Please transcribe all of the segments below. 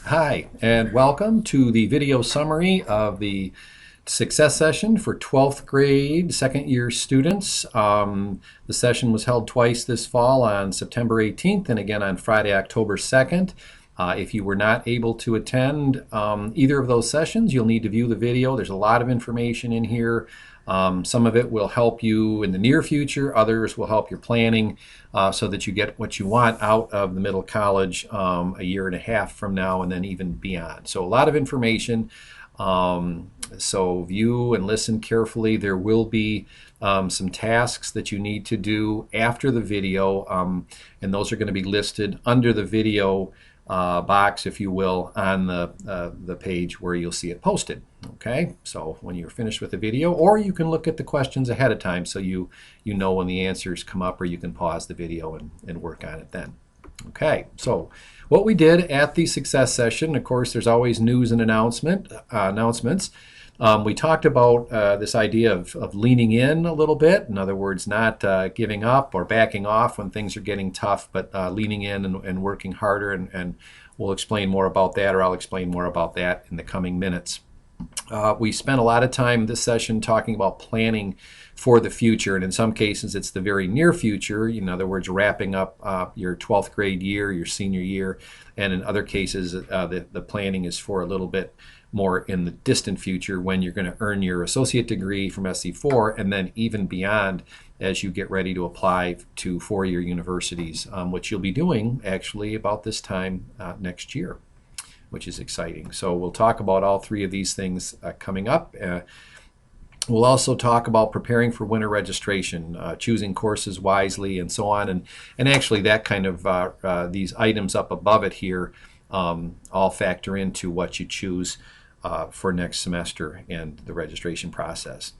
Hi, and welcome to the video summary of the success session for 12th grade second year students. The session was held twice this fall on September 18th and again on Friday, October 2nd. If you were not able to attend either of those sessions, you'll need to view the video. There's a lot of information in here. Some of it will help you in the near future. Others will help your planning so that you get what you want out of the middle college a year and a half from now and then even beyond. So a lot of information. So view and listen carefully. There will be some tasks that you need to do after the video, and those are going to be listed under the video box, if you will, on the page where you'll see it posted. Okay, so when you're finished with the video, or you can look at the questions ahead of time so you know when the answers come up, or you can pause the video and work on it then. Okay, so what we did at the success session, of course, there's always news and announcements. We talked about this idea of leaning in a little bit. In other words, not giving up or backing off when things are getting tough, but leaning in and working harder. And we'll explain more about that, or I'll explain more about that in the coming minutes. We spent a lot of time this session talking about planning for the future, and in some cases it's the very near future, in other words, wrapping up your 12th grade year, your senior year, and in other cases the planning is for a little bit more in the distant future when you're going to earn your associate degree from SC4, and then even beyond as you get ready to apply to four-year universities, which you'll be doing actually about this time next year, which is exciting. So we'll talk about all three of these things coming up. We'll also talk about preparing for winter registration, choosing courses wisely, and so on. And actually that kind of, these items up above it here all factor into what you choose for next semester and the registration process.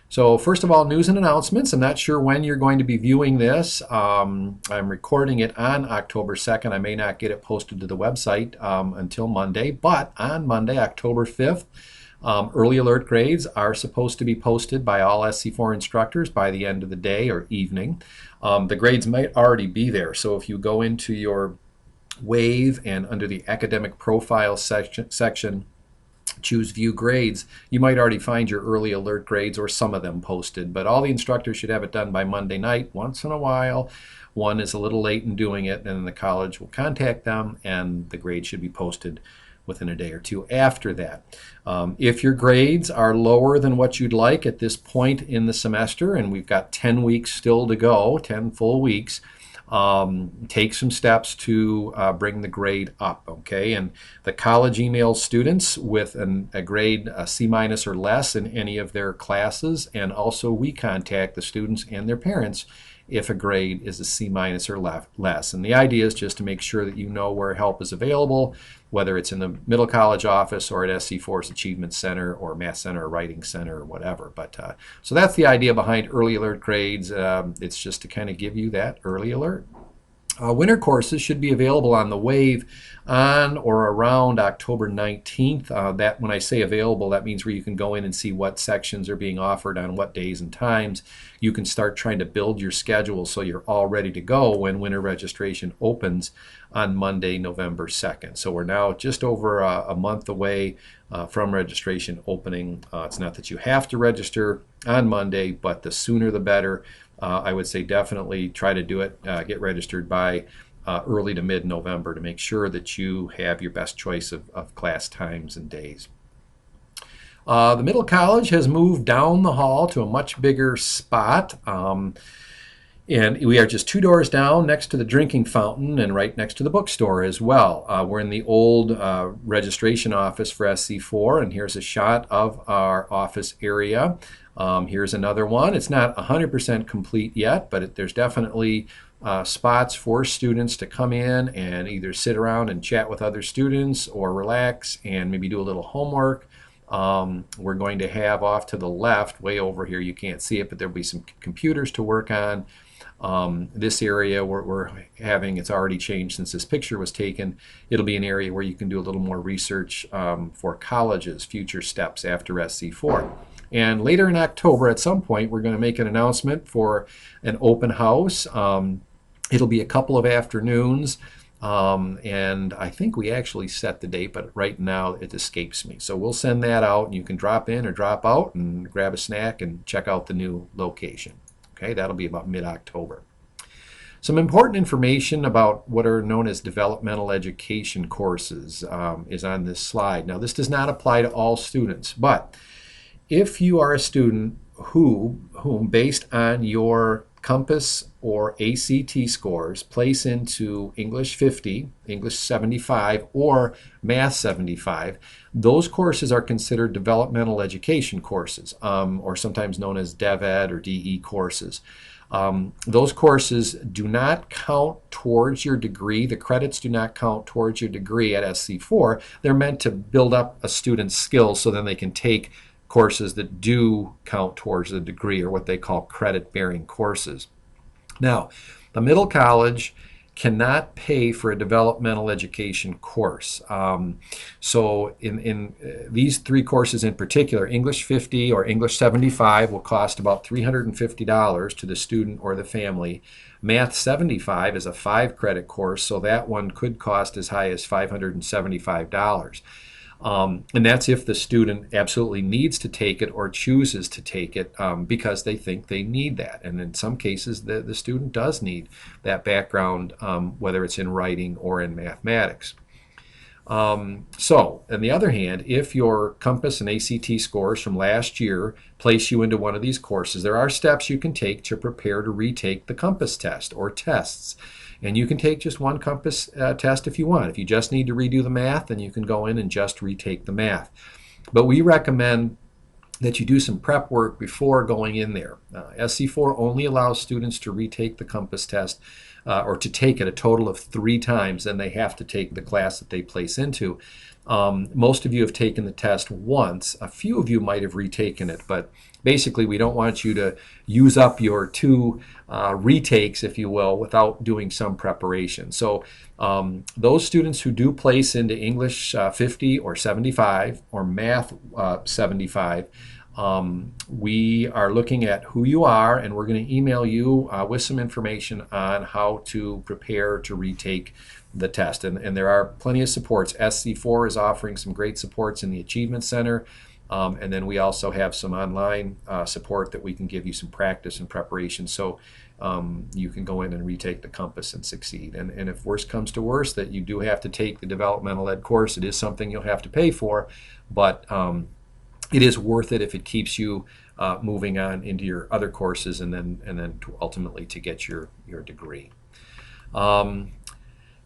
So first of all, news and announcements. I'm not sure when you're going to be viewing this. I'm recording it on October 2nd. I may not get it posted to the website until Monday, but on Monday, October 5th, early alert grades are supposed to be posted by all SC4 instructors by the end of the day or evening. The grades might already be there, so if you go into your WAVE and under the academic profile section, choose view grades, you might already find your early alert grades or some of them posted, but all the instructors should have it done by Monday night. Once in a while one is a little late in doing it, and then the college will contact them and the grade should be posted within a day or two after that. If your grades are lower than what you'd like at this point in the semester, and we've got 10 weeks still to go, 10 full weeks, take some steps to bring the grade up, okay? And the college emails students with a grade C- or less in any of their classes, and also we contact the students and their parents if a grade is a C- or less. And the idea is just to make sure that you know where help is available, whether it's in the middle college office or at SC4's Achievement Center or Math Center or Writing Center or whatever. But so that's the idea behind early alert grades. It's just to kind of give you that early alert. Winter courses should be available on the WAVE on or around October 19th. That, when I say available, that means where you can go in and see what sections are being offered on what days and times. You can start trying to build your schedule so you're all ready to go when winter registration opens on Monday, November 2nd. So we're now just over a month away from registration opening. It's not that you have to register on Monday, but the sooner the better. I would say definitely try to do it, get registered by early to mid-November to make sure that you have your best choice of class times and days. The middle college has moved down the hall to a much bigger spot. And we are just 2 doors down next to the drinking fountain and right next to the bookstore as well. We're in the old registration office for SC4, and here's a shot of our office area. Here's another one. It's not 100% complete yet, but there's definitely spots for students to come in and either sit around and chat with other students or relax and maybe do a little homework. We're going to have off to the left, way over here, you can't see it, but there'll be some computers to work on. This area we're having, it's already changed since this picture was taken. It'll be an area where you can do a little more research for colleges, future steps after SC4. And later in October, at some point, we're going to make an announcement for an open house. It'll be a couple of afternoons. And I think we actually set the date, but right now it escapes me. So we'll send that out, and you can drop in or drop out and grab a snack and check out the new location. Okay, that'll be about mid-October. Some important information about what are known as developmental education courses is on this slide. Now, this does not apply to all students, but if you are a student whom based on your Compass or ACT scores place into English 50, English 75, or Math 75, those courses are considered developmental education courses, or sometimes known as DevEd or DE courses. Those courses do not count towards your degree. The credits do not count towards your degree at SC4. They're meant to build up a student's skills so then they can take courses that do count towards the degree, or what they call credit-bearing courses. Now, the middle college cannot pay for a developmental education course. So in these three courses in particular, English 50 or English 75 will cost about $350 to the student or the family. Math 75 is a 5-credit course, so that one could cost as high as $575. And that's if the student absolutely needs to take it or chooses to take it because they think they need that. And in some cases, the student does need that background, whether it's in writing or in mathematics. So, on the other hand, if your Compass and ACT scores from last year place you into one of these courses, there are steps you can take to prepare to retake the Compass test or tests. And you can take just one Compass test if you want. If you just need to redo the math, then you can go in and just retake the math. But we recommend that you do some prep work before going in there. SC4 only allows students to retake the Compass test or to take it a total of 3 times, and they have to take the class that they place into. Most of you have taken the test once. A few of you might have retaken it, but basically we don't want you to use up your 2 retakes, if you will, without doing some preparation. So those students who do place into English 50 or 75 or Math 75, we are looking at who you are, and we're going to email you with some information on how to prepare to retake the test. And there are plenty of supports. SC4 is offering some great supports in the Achievement Center. And then we also have some online support that we can give you some practice and preparation, so you can go in and retake the Compass and succeed. And if worse comes to worse, that you do have to take the developmental ed course, it is something you'll have to pay for, but it is worth it if it keeps you moving on into your other courses and then ultimately to get your degree.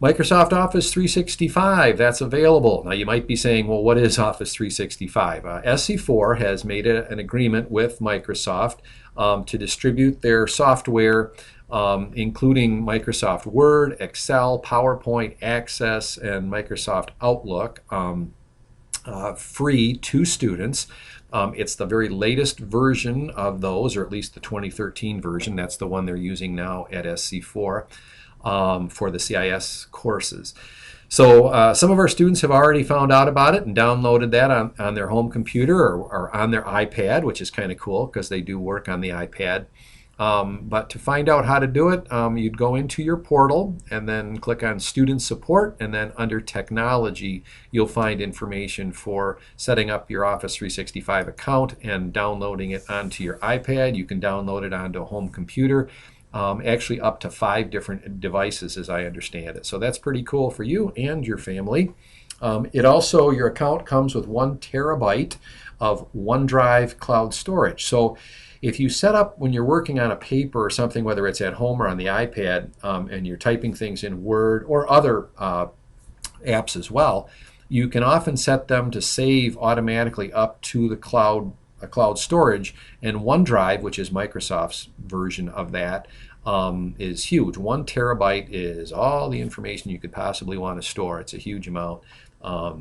Microsoft Office 365, that's available. Now you might be saying, well, what is Office 365? SC4 has made an agreement with Microsoft to distribute their software, including Microsoft Word, Excel, PowerPoint, Access, and Microsoft Outlook, free to students. It's the very latest version of those, or at least the 2013 version. That's the one they're using now at SC4. For the CIS courses. So some of our students have already found out about it and downloaded that on their home computer or on their iPad, which is kind of cool because they do work on the iPad. But to find out how to do it, you'd go into your portal and then click on Student Support, and then under Technology, you'll find information for setting up your Office 365 account and downloading it onto your iPad. You can download it onto a home computer. Actually up to 5 different devices as I understand it. So that's pretty cool for you and your family. It also, your account comes with 1 terabyte of OneDrive cloud storage. So if you set up when you're working on a paper or something, whether it's at home or on the iPad, and you're typing things in Word or other apps as well, you can often set them to save automatically up to the cloud storage, and OneDrive, which is Microsoft's version of that, is huge. 1 terabyte is all the information you could possibly want to store. It's a huge amount.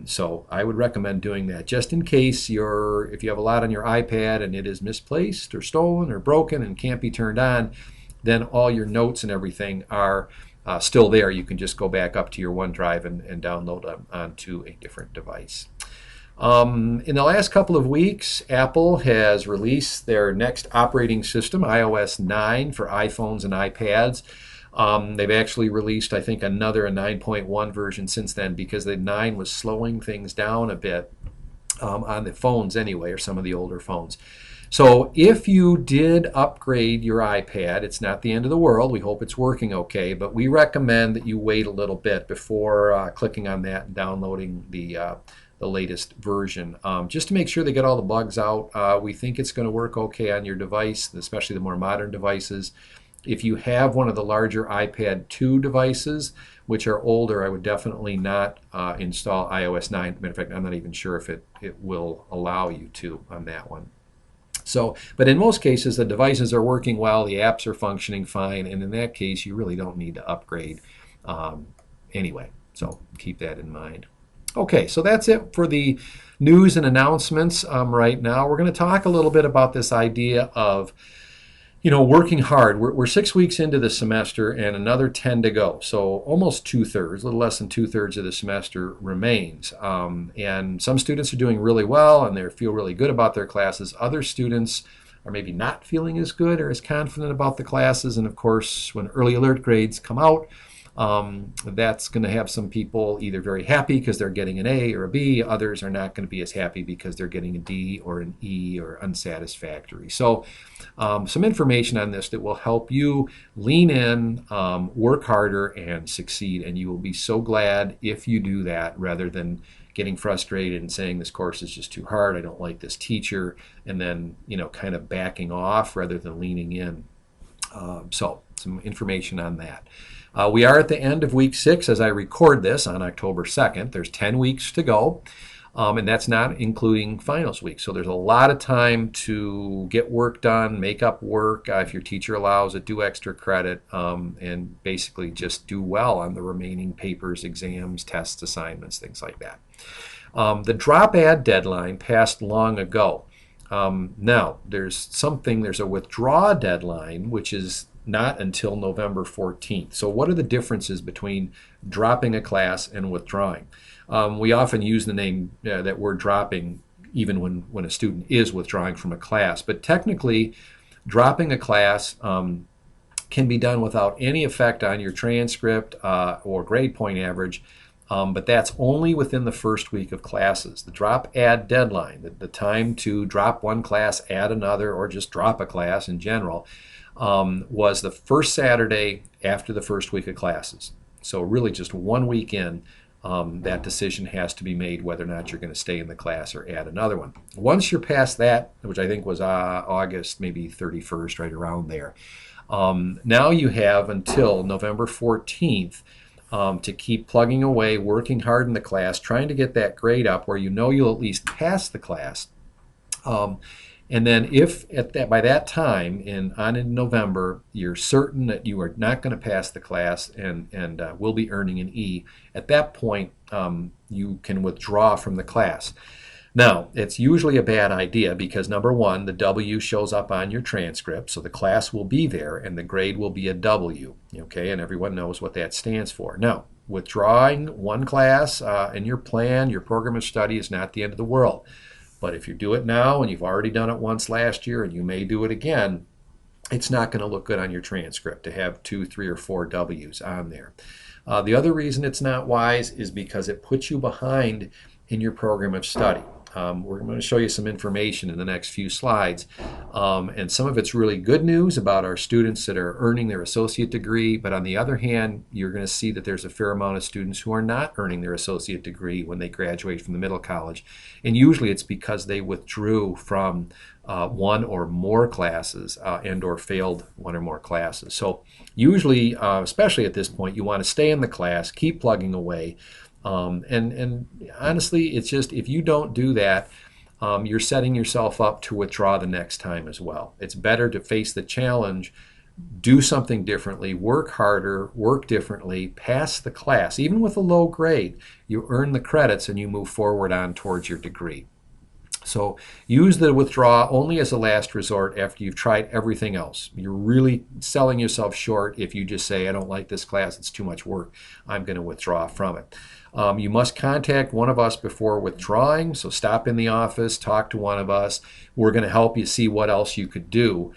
So I would recommend doing that just in case if you have a lot on your iPad and it is misplaced or stolen or broken and can't be turned on, then all your notes and everything are still there. You can just go back up to your OneDrive and download them onto a different device. In the last couple of weeks, Apple has released their next operating system, iOS 9, for iPhones and iPads. They've actually released, I think, a 9.1 version since then, because the 9 was slowing things down a bit on the phones anyway, or some of the older phones. So if you did upgrade your iPad, it's not the end of the world. We hope it's working okay, but we recommend that you wait a little bit before clicking on that and downloading the latest version, just to make sure they get all the bugs out. We think it's going to work okay on your device, especially the more modern devices. If you have one of the larger iPad 2 devices, which are older, I would definitely not install iOS 9. Matter of fact, I'm not even sure if it will allow you to on that one. So, but in most cases, the devices are working well, the apps are functioning fine, and in that case, you really don't need to upgrade anyway. So keep that in mind. Okay, so that's it for the news and announcements right now. We're going to talk a little bit about this idea of working hard. We're 6 weeks into the semester and another 10 to go. So almost 2/3, a little less than 2/3 of the semester remains. And some students are doing really well and they feel really good about their classes. Other students are maybe not feeling as good or as confident about the classes. And of course, when early alert grades come out, that's going to have some people either very happy because they're getting an A or a B. Others are not going to be as happy because they're getting a D or an E or unsatisfactory. So some information on this that will help you lean in, work harder, and succeed. And you will be so glad if you do that, rather than getting frustrated and saying this course is just too hard, I don't like this teacher, and then kind of backing off rather than leaning in. So some information on that. We are at the end of week 6 as I record this on October 2nd. There's 10 weeks to go, and that's not including finals week. So there's a lot of time to get work done, make up work, if your teacher allows it, do extra credit, and basically just do well on the remaining papers, exams, tests, assignments, things like that. The drop ad deadline passed long ago. Now, there's a withdraw deadline, which is not until November 14th. So what are the differences between dropping a class and withdrawing? We often use the name, that word dropping, even when a student is withdrawing from a class. But technically, dropping a class can be done without any effect on your transcript or grade point average. But that's only within the first week of classes. The drop add deadline, the time to drop one class, add another, or just drop a class in general, was the first Saturday after the first week of classes. So really just 1 week in, that decision has to be made whether or not you're going to stay in the class or add another one. Once you're past that, which I think was August, maybe 31st, right around there, now you have until November 14th to keep plugging away, working hard in the class, trying to get that grade up where you'll at least pass the class. And then if by that time, in November, you're certain that you are not going to pass the class and will be earning an E, at that point you can withdraw from the class. Now, it's usually a bad idea because, number one, the W shows up on your transcript, so the class will be there and the grade will be a W, okay, and everyone knows what that stands for. Now, withdrawing one class in your plan, your program of study, is not the end of the world. But if you do it now, and you've already done it once last year, and you may do it again, it's not going to look good on your transcript to have 2, 3, or 4 W's on there. The other reason it's not wise is because it puts you behind in your program of study. We're going to show you some information in the next few slides, and some of it's really good news about our students that are earning their associate degree, but on the other hand, you're going to see that there's a fair amount of students who are not earning their associate degree when they graduate from the middle college, and usually it's because they withdrew from one or more classes and or failed one or more classes. So usually, especially at this point, you want to stay in the class, keep plugging away. And honestly, it's just, if you don't do that, you're setting yourself up to withdraw the next time as well. It's better to face the challenge, do something differently, work harder, work differently, pass the class. Even with a low grade, you earn the credits and you move forward on towards your degree. So use the withdraw only as a last resort after you've tried everything else. You're really selling yourself short if you just say, I don't like this class, it's too much work, I'm going to withdraw from it. You must contact one of us before withdrawing, so stop in the office, talk to one of us. We're going to help you see what else you could do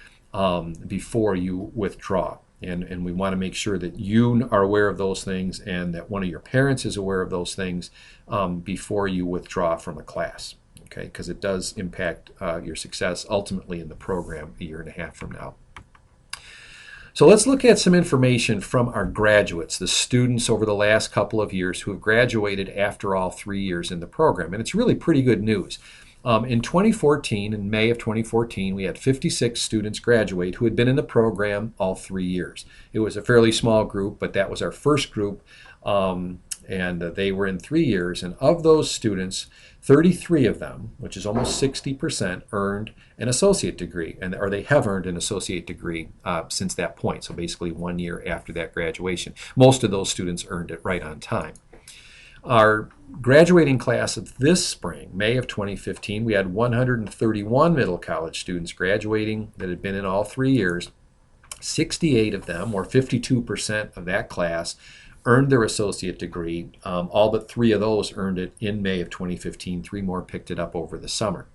before you withdraw. And we want to make sure that you are aware of those things and that one of your parents is aware of those things before you withdraw from a class, okay? Because it does impact your success ultimately in the program a year and a half from now. So let's look at some information from our graduates, the students over the last couple of years who have graduated after all 3 years in the program. And it's really pretty good news. In 2014, in May of 2014, we had 56 students graduate who had been in the program all 3 years. It was a fairly small group, but that was our first group, and they were in 3 years. And of those students, 33 of them, which is almost 60%, earned an associate degree, or they have earned an associate degree since that point, so basically 1 year after that graduation. Most of those students earned it right on time. Our graduating class of this spring, May of 2015, we had 131 middle college students graduating that had been in all 3 years. 68 of them, or 52% of that class, earned their associate degree. All but 3 of those earned it in May of 2015. 3 more picked it up over the summer.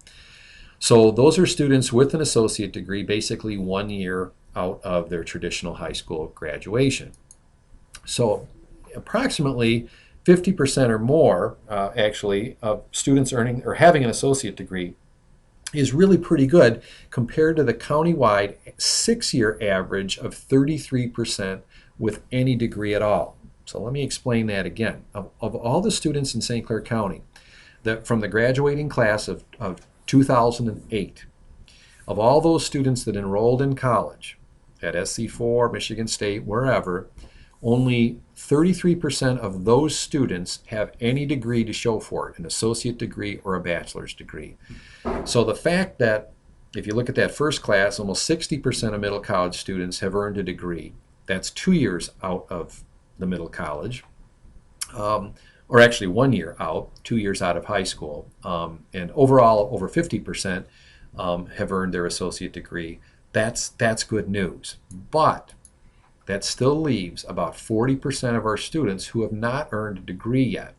So those are students with an associate degree, basically 1 year out of their traditional high school graduation. So approximately 50% or more, actually, of students earning or having an associate degree is really pretty good compared to the countywide 6-year average of 33% with any degree at all. So let me explain that again. Of all the students in St. Clair County, from the graduating class of 2008, of all those students that enrolled in college at SC4, Michigan State, wherever, only 33% of those students have any degree to show for it, an associate degree or a bachelor's degree. So the fact that, if you look at that first class, almost 60% of middle college students have earned a degree. That's 2 years out of the middle college, or actually 1 year out, 2 years out of high school. And overall, over 50% have earned their associate degree. That's good news. But that still leaves about 40% of our students who have not earned a degree yet.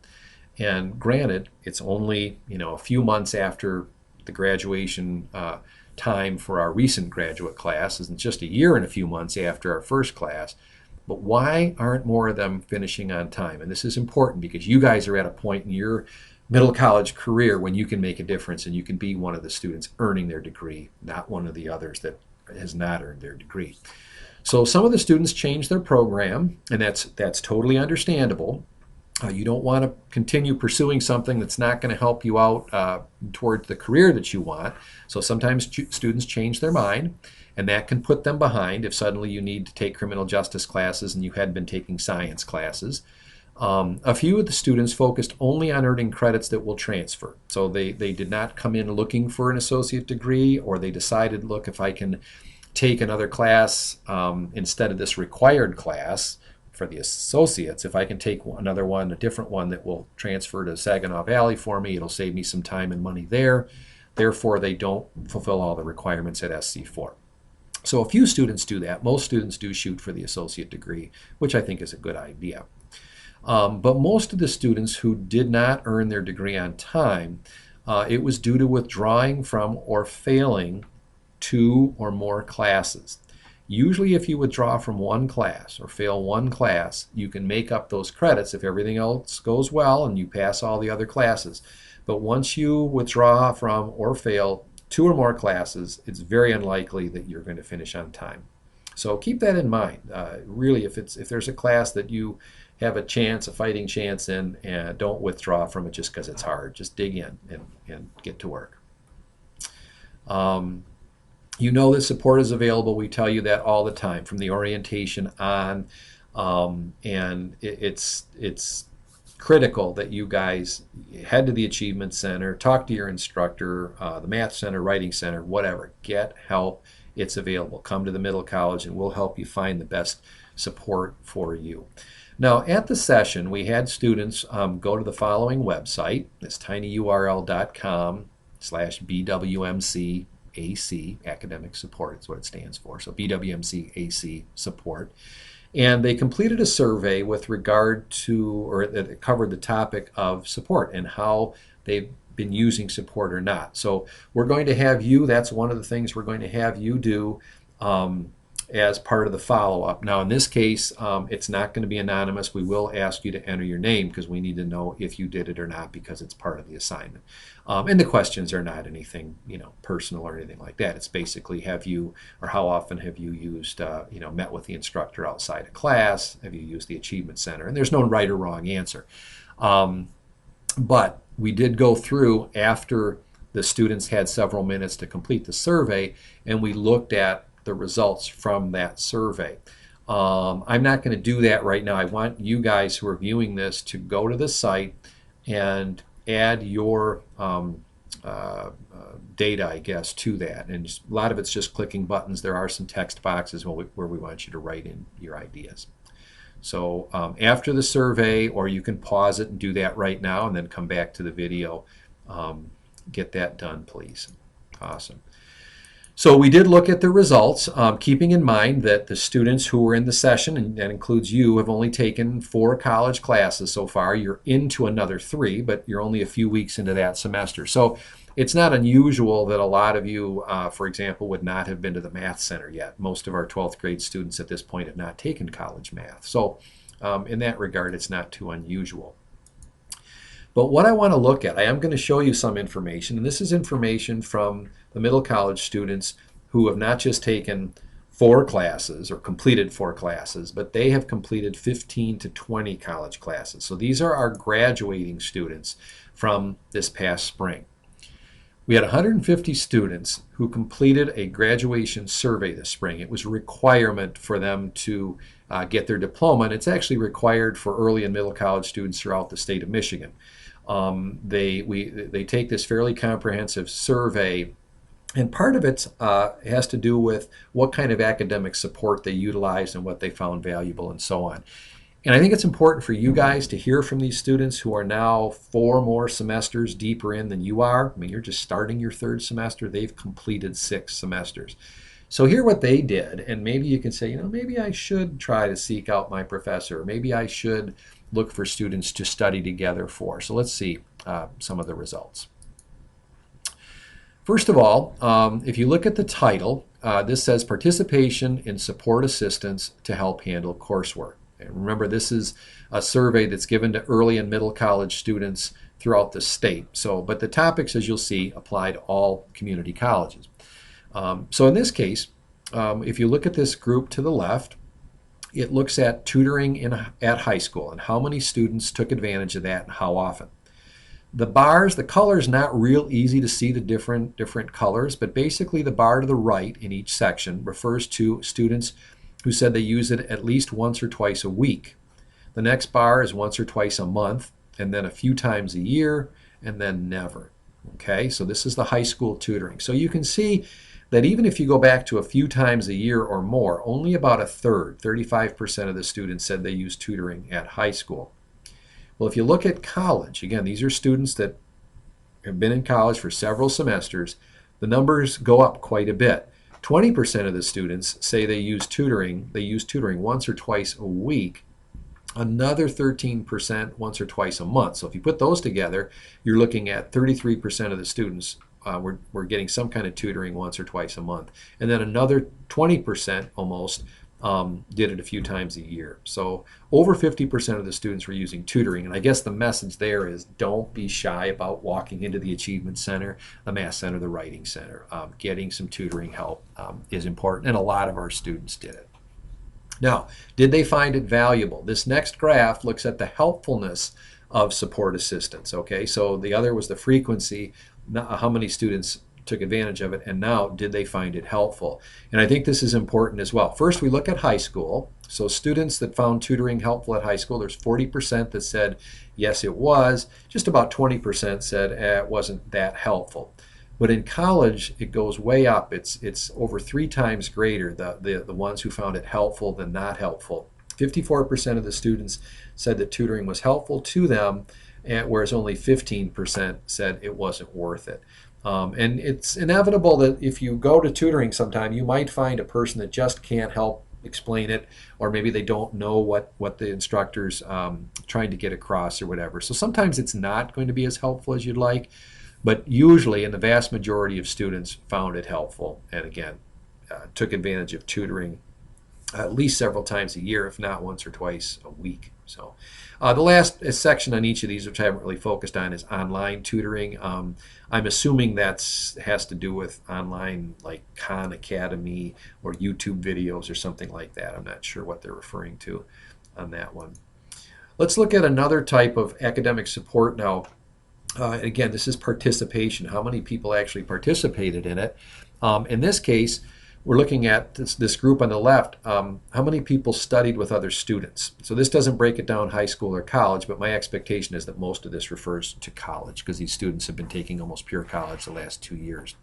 And granted, it's only a few months after the graduation time for our recent graduate class, and just a year and a few months after our first class. But why aren't more of them finishing on time? And this is important because you guys are at a point in your middle college career when you can make a difference and you can be one of the students earning their degree, not one of the others that has not earned their degree. So some of the students change their program, and that's totally understandable. You don't want to continue pursuing something that's not going to help you out towards the career that you want. So sometimes students change their mind, and that can put them behind if suddenly you need to take criminal justice classes and you had been taking science classes. A few of the students focused only on earning credits that will transfer. So they did not come in looking for an associate degree, or they decided, look, if I can take another class instead of this required class for the associates, if I can take another one, a different one that will transfer to Saginaw Valley for me, it'll save me some time and money there. Therefore, they don't fulfill all the requirements at SC4. So a few students do that. Most students do shoot for the associate degree, which I think is a good idea. But most of the students who did not earn their degree on time, it was due to withdrawing from or failing 2 or more classes. Usually if you withdraw from one class or fail one class, you can make up those credits if everything else goes well and you pass all the other classes. But once you withdraw from or fail 2 or more classes, it's very unlikely that you're going to finish on time. So keep that in mind. Really, if there's a class that you have a fighting chance in, and don't withdraw from it just because it's hard. Just dig in and get to work. You know that support is available. We tell you that all the time from the orientation on, and it's critical that you guys head to the Achievement Center, talk to your instructor, the Math Center, Writing Center, whatever. Get help. It's available. Come to the Middle College and we'll help you find the best support for you. Now, at the session, we had students go to the following website. It's tinyurl.com/BWMCAC, academic support is what it stands for. So BWMCAC support. And they completed a survey with regard to, or that covered the topic of support and how they've been using support or not. So we're going to have you, that's one of the things we're going to have you do as part of the follow-up. Now, in this case, it's not going to be anonymous. We will ask you to enter your name because we need to know if you did it or not because it's part of the assignment. And the questions are not anything, personal or anything like that. It's basically how often have you used, met with the instructor outside of class? Have you used the Achievement Center? And there's no right or wrong answer. But we did go through after the students had several minutes to complete the survey, and we looked at the results from that survey. I'm not going to do that right now. I want you guys who are viewing this to go to the site and add your data, I guess, to that. And a lot of it's just clicking buttons. There are some text boxes where we want you to write in your ideas. So after the survey, or you can pause it and do that right now and then come back to the video, get that done, please. Awesome. So we did look at the results, keeping in mind that the students who were in the session, and that includes you, have only taken 4 college classes so far. You're into another 3, but you're only a few weeks into that semester. So it's not unusual that a lot of you, for example, would not have been to the Math Center yet. Most of our 12th grade students at this point have not taken college math. So in that regard, it's not too unusual. But what I want to look at, I am going to show you some information, and this is information from the middle college students who have not just taken 4 classes or completed 4 classes, but they have completed 15 to 20 college classes. So these are our graduating students from this past spring. We had 150 students who completed a graduation survey this spring. It was a requirement for them to get their diploma, and it's actually required for early and middle college students throughout the state of Michigan. They take this fairly comprehensive survey, and part of it has to do with what kind of academic support they utilized and what they found valuable and so on. And I think it's important for you guys to hear from these students who are now 4 more semesters deeper in than you are. I mean, you're just starting your 3rd semester. They've completed 6 semesters. So hear what they did, and maybe you can say, maybe I should try to seek out my professor. Maybe I should look for students to study together for. So let's see some of the results. First of all, if you look at the title, this says Participation in Support Assistance to Help Handle Coursework. And remember, this is a survey that's given to early and middle college students throughout the state. But the topics, as you'll see, apply to all community colleges. So in this case, if you look at this group to the left, it looks at tutoring at high school and how many students took advantage of that and how often. The bars, the color's not real easy to see the different colors, but basically the bar to the right in each section refers to students who said they use it at least once or twice a week. The next bar is once or twice a month, and then a few times a year, and then never. Okay, so this is the high school tutoring. So you can see that even if you go back to a few times a year or more, only about a third, 35% of the students said they use tutoring at high school. Well, if you look at college, again, these are students that have been in college for several semesters, the numbers go up quite a bit. 20% of the students say they use tutoring once or twice a week. Another 13% once or twice a month. So if you put those together, you're looking at 33% of the students were getting some kind of tutoring once or twice a month. And then another 20% almost did it a few times a year. So over 50% of the students were using tutoring. And I guess the message there is don't be shy about walking into the Achievement Center, the Math Center, the Writing Center. Getting some tutoring help is important, and a lot of our students did it. Now, did they find it valuable? This next graph looks at the helpfulness of support assistance. Okay, so the other was the frequency, how many students took advantage of it, and now did they find it helpful? And I think this is important as well. First, we look at high school. So students that found tutoring helpful at high school, there's 40% that said yes it was, just about 20% said it wasn't that helpful. But in college, it goes way up. It's over 3 times greater, the ones who found it helpful than not helpful. 54% of the students said that tutoring was helpful to them, whereas only 15% said it wasn't worth it. And it's inevitable that if you go to tutoring sometime, you might find a person that just can't help explain it, or maybe they don't know what the instructor's trying to get across or whatever. So sometimes it's not going to be as helpful as you'd like, but usually, and the vast majority of students found it helpful, and again, took advantage of tutoring at least several times a year, if not once or twice a week. So the last section on each of these, which I haven't really focused on, is online tutoring. I'm assuming that has to do with online, like Khan Academy or YouTube videos or something like that. I'm not sure what they're referring to on that one. Let's look at another type of academic support now. Again, this is participation. How many people actually participated in it? In this case, we're looking at this group on the left. How many people studied with other students? So this doesn't break it down high school or college, but my expectation is that most of this refers to college because these students have been taking almost pure college the last 2 years.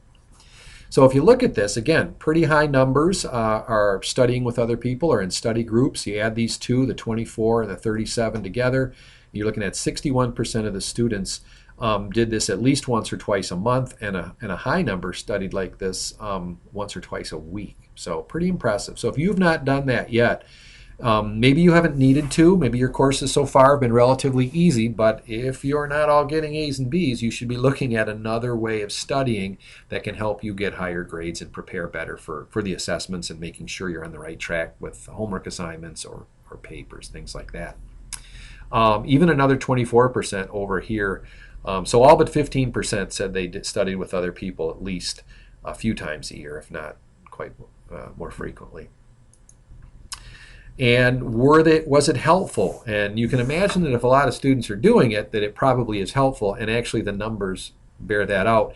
So if you look at this, again, pretty high numbers are studying with other people or in study groups. You add these two, the 24 and the 37 together, you're looking at 61% of the students did this at least once or twice a month, and a high number studied like this once or twice a week. So pretty impressive. So if you've not done that yet, maybe you haven't needed to. Maybe your courses so far have been relatively easy, but if you're not all getting A's and B's, you should be looking at another way of studying that can help you get higher grades and prepare better for the assessments and making sure you're on the right track with homework assignments or papers, things like that. Even another 24% over here. So all but 15% said they studied with other people at least a few times a year, if not quite more frequently. And was it helpful? And you can imagine that if a lot of students are doing it, that it probably is helpful, and actually the numbers bear that out.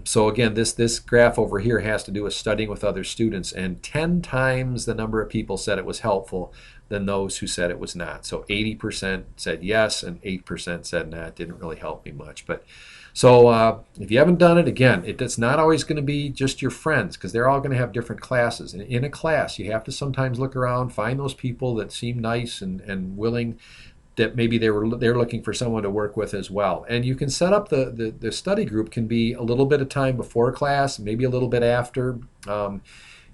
So again, this graph over here has to do with studying with other students, and 10 times the number of people said it was helpful than those who said it was not. So 80% said yes, and 8% said nah, it didn't really help me much. But so if you haven't done it, again, it's not always going to be just your friends, because they're all going to have different classes. And in a class, you have to sometimes look around, find those people that seem nice and willing, that maybe they're looking for someone to work with as well. And you can set up the study group can be a little bit of time before class, maybe a little bit after.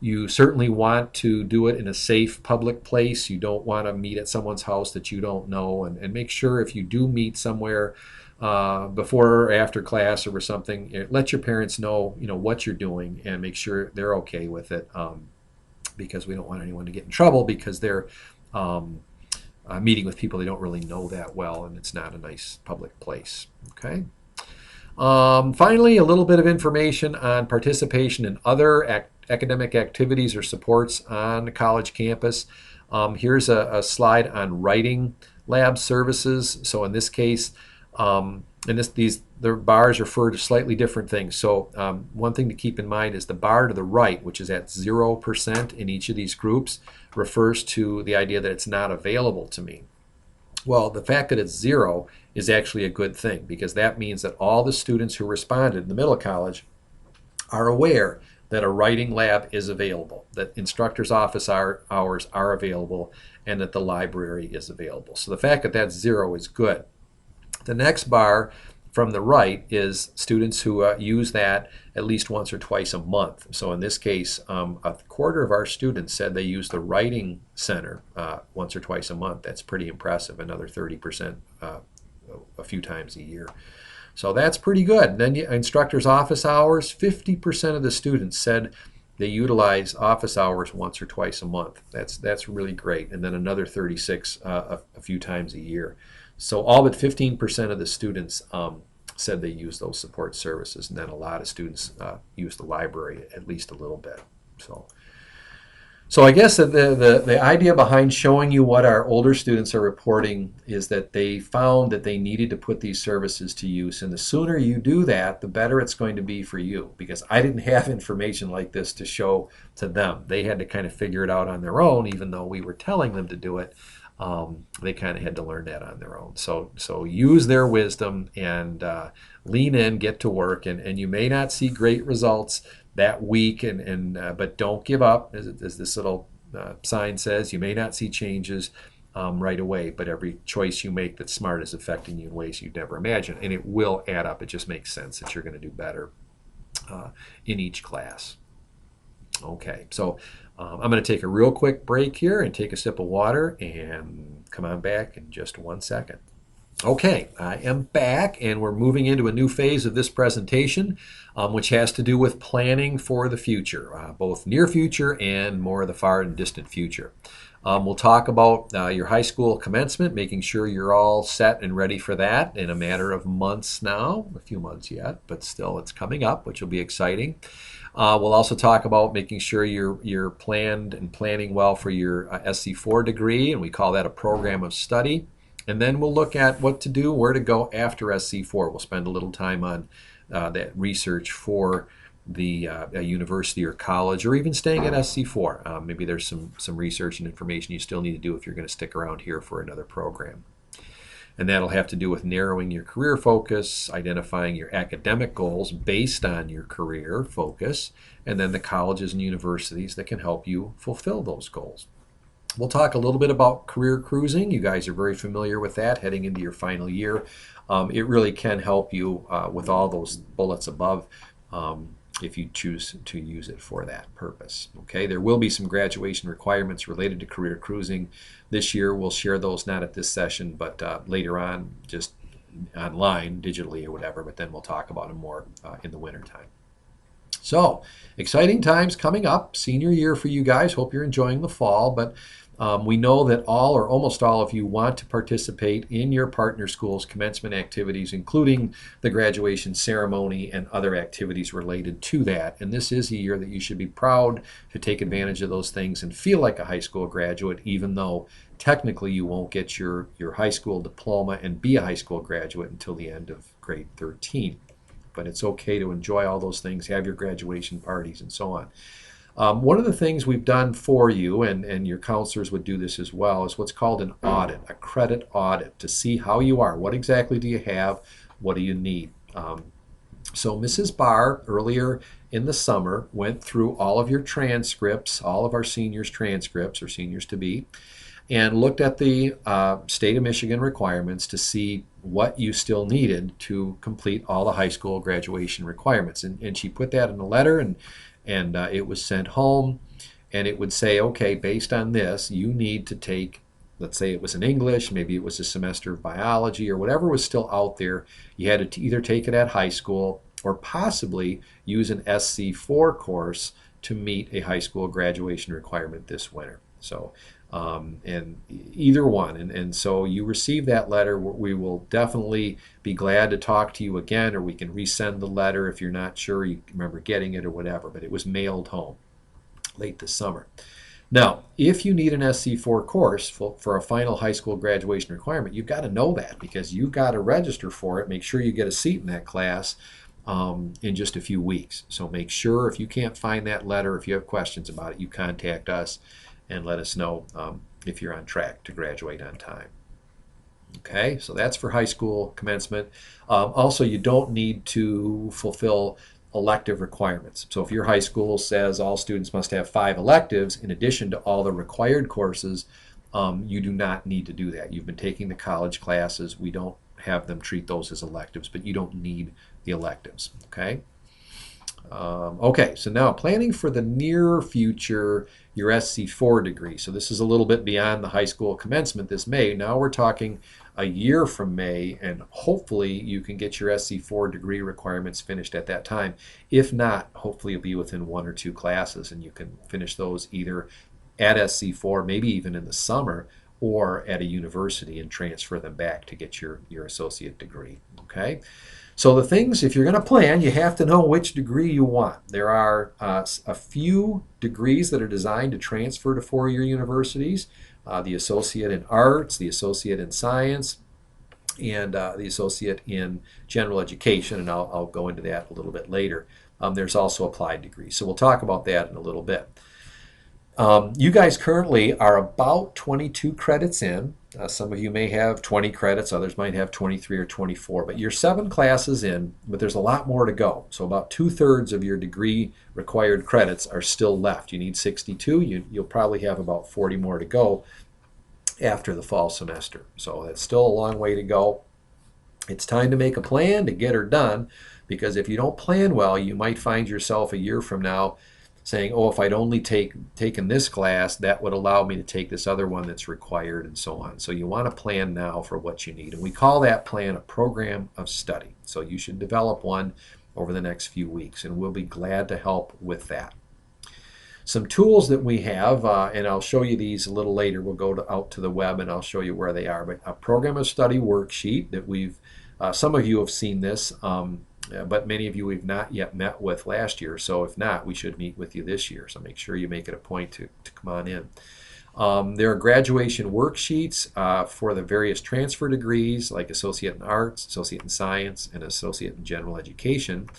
You certainly want to do it in a safe public place. You don't want to meet at someone's house that you don't know, and make sure if you do meet somewhere before or after class or something, let your parents know what you're doing and make sure they're okay with it, because we don't want anyone to get in trouble because they're meeting with people they don't really know that well, and it's not a nice public place. Okay. Finally, a little bit of information on participation in other academic activities or supports on the college campus. Here's a slide on writing lab services. So in this case, the bars refer to slightly different things. So one thing to keep in mind is the bar to the right, which is at 0% in each of these groups, refers to the idea that it's not available to me. Well, the fact that it's 0 is actually a good thing, because that means that all the students who responded in the middle of college are aware that a writing lab is available, that instructors' office hours are available, and that the library is available. So the fact that that's 0 is good. The next bar from the right is students who use that at least once or twice a month. So in this case, a quarter of our students said they use the Writing Center once or twice a month. That's pretty impressive. Another 30% a few times a year. So that's pretty good. Then instructors' office hours, 50% of the students said they utilize office hours once or twice a month. That's really great. And then another 36 a few times a year. So all but 15% of the students said they use those support services, and then a lot of students use the library at least a little bit. So I guess the idea behind showing you what our older students are reporting is that they found that they needed to put these services to use, and the sooner you do that, the better it's going to be for you, because I didn't have information like this to show to them. They had to kind of figure it out on their own, even though we were telling them to do it. They kind of had to learn that on their own. So use their wisdom and lean in, get to work, and you may not see great results that week, but don't give up. As this little sign says, you may not see changes right away, but every choice you make that's smart is affecting you in ways you'd never imagine, and it will add up. It just makes sense that you're going to do better in each class. Okay, so I'm going to take a real quick break here and take a sip of water and come on back in just 1 second. Okay, I am back, and we're moving into a new phase of this presentation, which has to do with planning for the future, both near future and more the far and distant future. We'll talk about your high school commencement, making sure you're all set and ready for that in a matter of months now, a few months yet, but still it's coming up, which will be exciting. We'll also talk about making sure you're planned and planning well for your SC4 degree, and we call that a program of study. And then we'll look at what to do, where to go after SC4. We'll spend a little time on that research for the university or college, or even staying at SC4. Maybe there's some research and information you still need to do if you're going to stick around here for another program. And that'll have to do with narrowing your career focus, identifying your academic goals based on your career focus, and then the colleges and universities that can help you fulfill those goals. We'll talk a little bit about career cruising. You guys are very familiar with that heading into your final year. It really can help you with all those bullets above if you choose to use it for that purpose. Okay, there will be some graduation requirements related to career cruising this year. We'll share those not at this session, but later on, just online, digitally or whatever, but then we'll talk about them more in the winter time. So, exciting times coming up, senior year for you guys. Hope you're enjoying the fall, but we know that all or almost all of you want to participate in your partner school's commencement activities, including the graduation ceremony and other activities related to that. And this is a year that you should be proud to take advantage of those things and feel like a high school graduate, even though technically you won't get your high school diploma and be a high school graduate until the end of grade 13. But it's okay to enjoy all those things, have your graduation parties, and so on. One of the things we've done for you, and your counselors would do this as well, is what's called an audit, a credit audit, to see how you are. What exactly do you have? What do you need? So Mrs. Barr, earlier in the summer, went through all of your transcripts, all of our seniors' transcripts, or seniors to be, and looked at the state of Michigan requirements to see what you still needed to complete all the high school graduation requirements. And she put that in a letter, and it was sent home, and it would say, okay, based on this, you need to take, let's say it was in English, maybe it was a semester of biology, or whatever was still out there. You had to either take it at high school or possibly use an SC4 course to meet a high school graduation requirement this winter. So, and either one. And so you receive that letter. We will definitely be glad to talk to you again, or we can resend the letter if you're not sure you remember getting it or whatever. But it was mailed home late this summer. Now, if you need an SC4 course for a final high school graduation requirement, you've got to know that, because you've got to register for it. Make sure you get a seat in that class in just a few weeks. So make sure, if you can't find that letter, if you have questions about it, you contact us and let us know if you're on track to graduate on time. Okay, so that's for high school commencement. Also, you don't need to fulfill elective requirements. So if your high school says all students must have 5 electives in addition to all the required courses, you do not need to do that. You've been taking the college classes. We don't have them treat those as electives, but you don't need the electives. Okay. Okay, so now planning for the near future, your SC4 degree. So this is a little bit beyond the high school commencement this May. Now we're talking a year from May, and hopefully you can get your SC4 degree requirements finished at that time. If not, hopefully you'll be within 1 or 2 classes, and you can finish those either at SC4, maybe even in the summer, or at a university and transfer them back to get your associate degree. Okay. So the things, if you're going to plan, you have to know which degree you want. There are a few degrees that are designed to transfer to 4-year universities. The Associate in Arts, the Associate in Science, and the Associate in General Education, and I'll go into that a little bit later. There's also applied degrees, so we'll talk about that in a little bit. You guys currently are about 22 credits in. Some of you may have 20 credits, others might have 23 or 24, but you're 7 classes in, but there's a lot more to go. So about 2/3 of your degree required credits are still left. You need 62. You'll probably have about 40 more to go after the fall semester. So that's still a long way to go. It's time to make a plan to get her done, because if you don't plan well, you might find yourself a year from now saying, oh, if I'd only taken this class, that would allow me to take this other one that's required, and so on. So you want to plan now for what you need. And we call that plan a program of study. So you should develop one over the next few weeks, and we'll be glad to help with that. Some tools that we have, and I'll show you these a little later. We'll go out to the web and I'll show you where they are. But a program of study worksheet that some of you have seen this, but many of you we've not yet met with last year. So if not, we should meet with you this year. So make sure you make it a point to come on in. There are graduation worksheets for the various transfer degrees like Associate in Arts, Associate in Science, and Associate in General Education.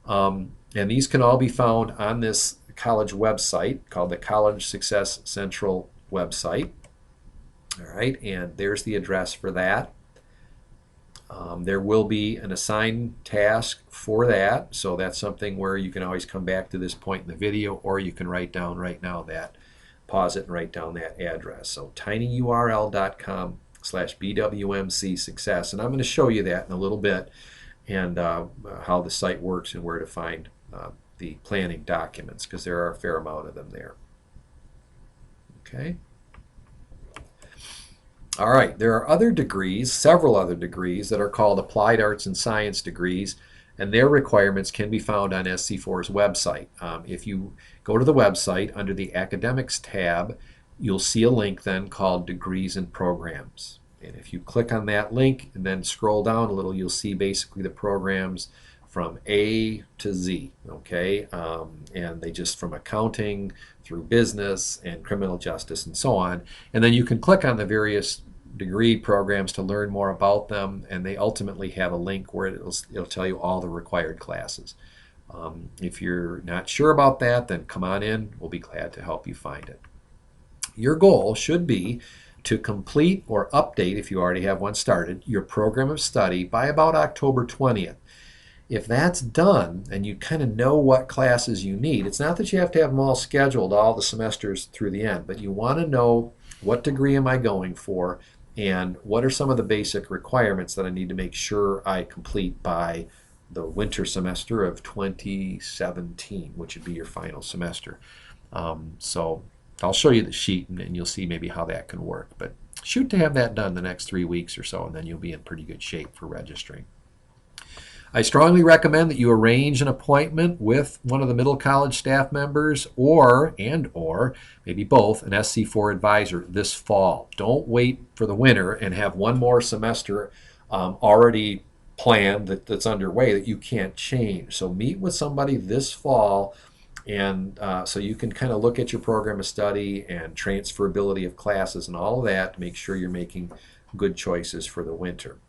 And these can all be found on this college website called the College Success Central website. All right, and there's the address for that. There will be an assigned task for that, so that's something where you can always come back to this point in the video, or you can write down right now pause it and write down that address. So tinyurl.com/BWMC success, and I'm going to show you that in a little bit, and how the site works and where to find the planning documents, because there are a fair amount of them there. Okay. All right, there are other degrees, several other degrees, that are called Applied Arts and Science degrees, and their requirements can be found on SC4's website. If you go to the website, under the Academics tab, you'll see a link then called Degrees and Programs. And if you click on that link and then scroll down a little, you'll see basically the programs from A to Z, okay? And they just from accounting through business and criminal justice and so on. And then you can click on the various degree programs to learn more about them, and they ultimately have a link where it'll tell you all the required classes. If you're not sure about that, then come on in. We'll be glad to help you find it. Your goal should be to complete or update, if you already have one started, your program of study by about October 20th. If that's done and you kind of know what classes you need, it's not that you have to have them all scheduled all the semesters through the end, but you want to know what degree am I going for and what are some of the basic requirements that I need to make sure I complete by the winter semester of 2017, which would be your final semester. So I'll show you the sheet and you'll see maybe how that can work. But shoot to have that done the next 3 weeks or so, and then you'll be in pretty good shape for registering. I strongly recommend that you arrange an appointment with one of the middle college staff members or maybe both an SC4 advisor this fall. Don't wait for the winter and have one more semester already planned that's underway that you can't change. So meet with somebody this fall, and so you can kind of look at your program of study and transferability of classes and all of that to make sure you're making good choices for the winter.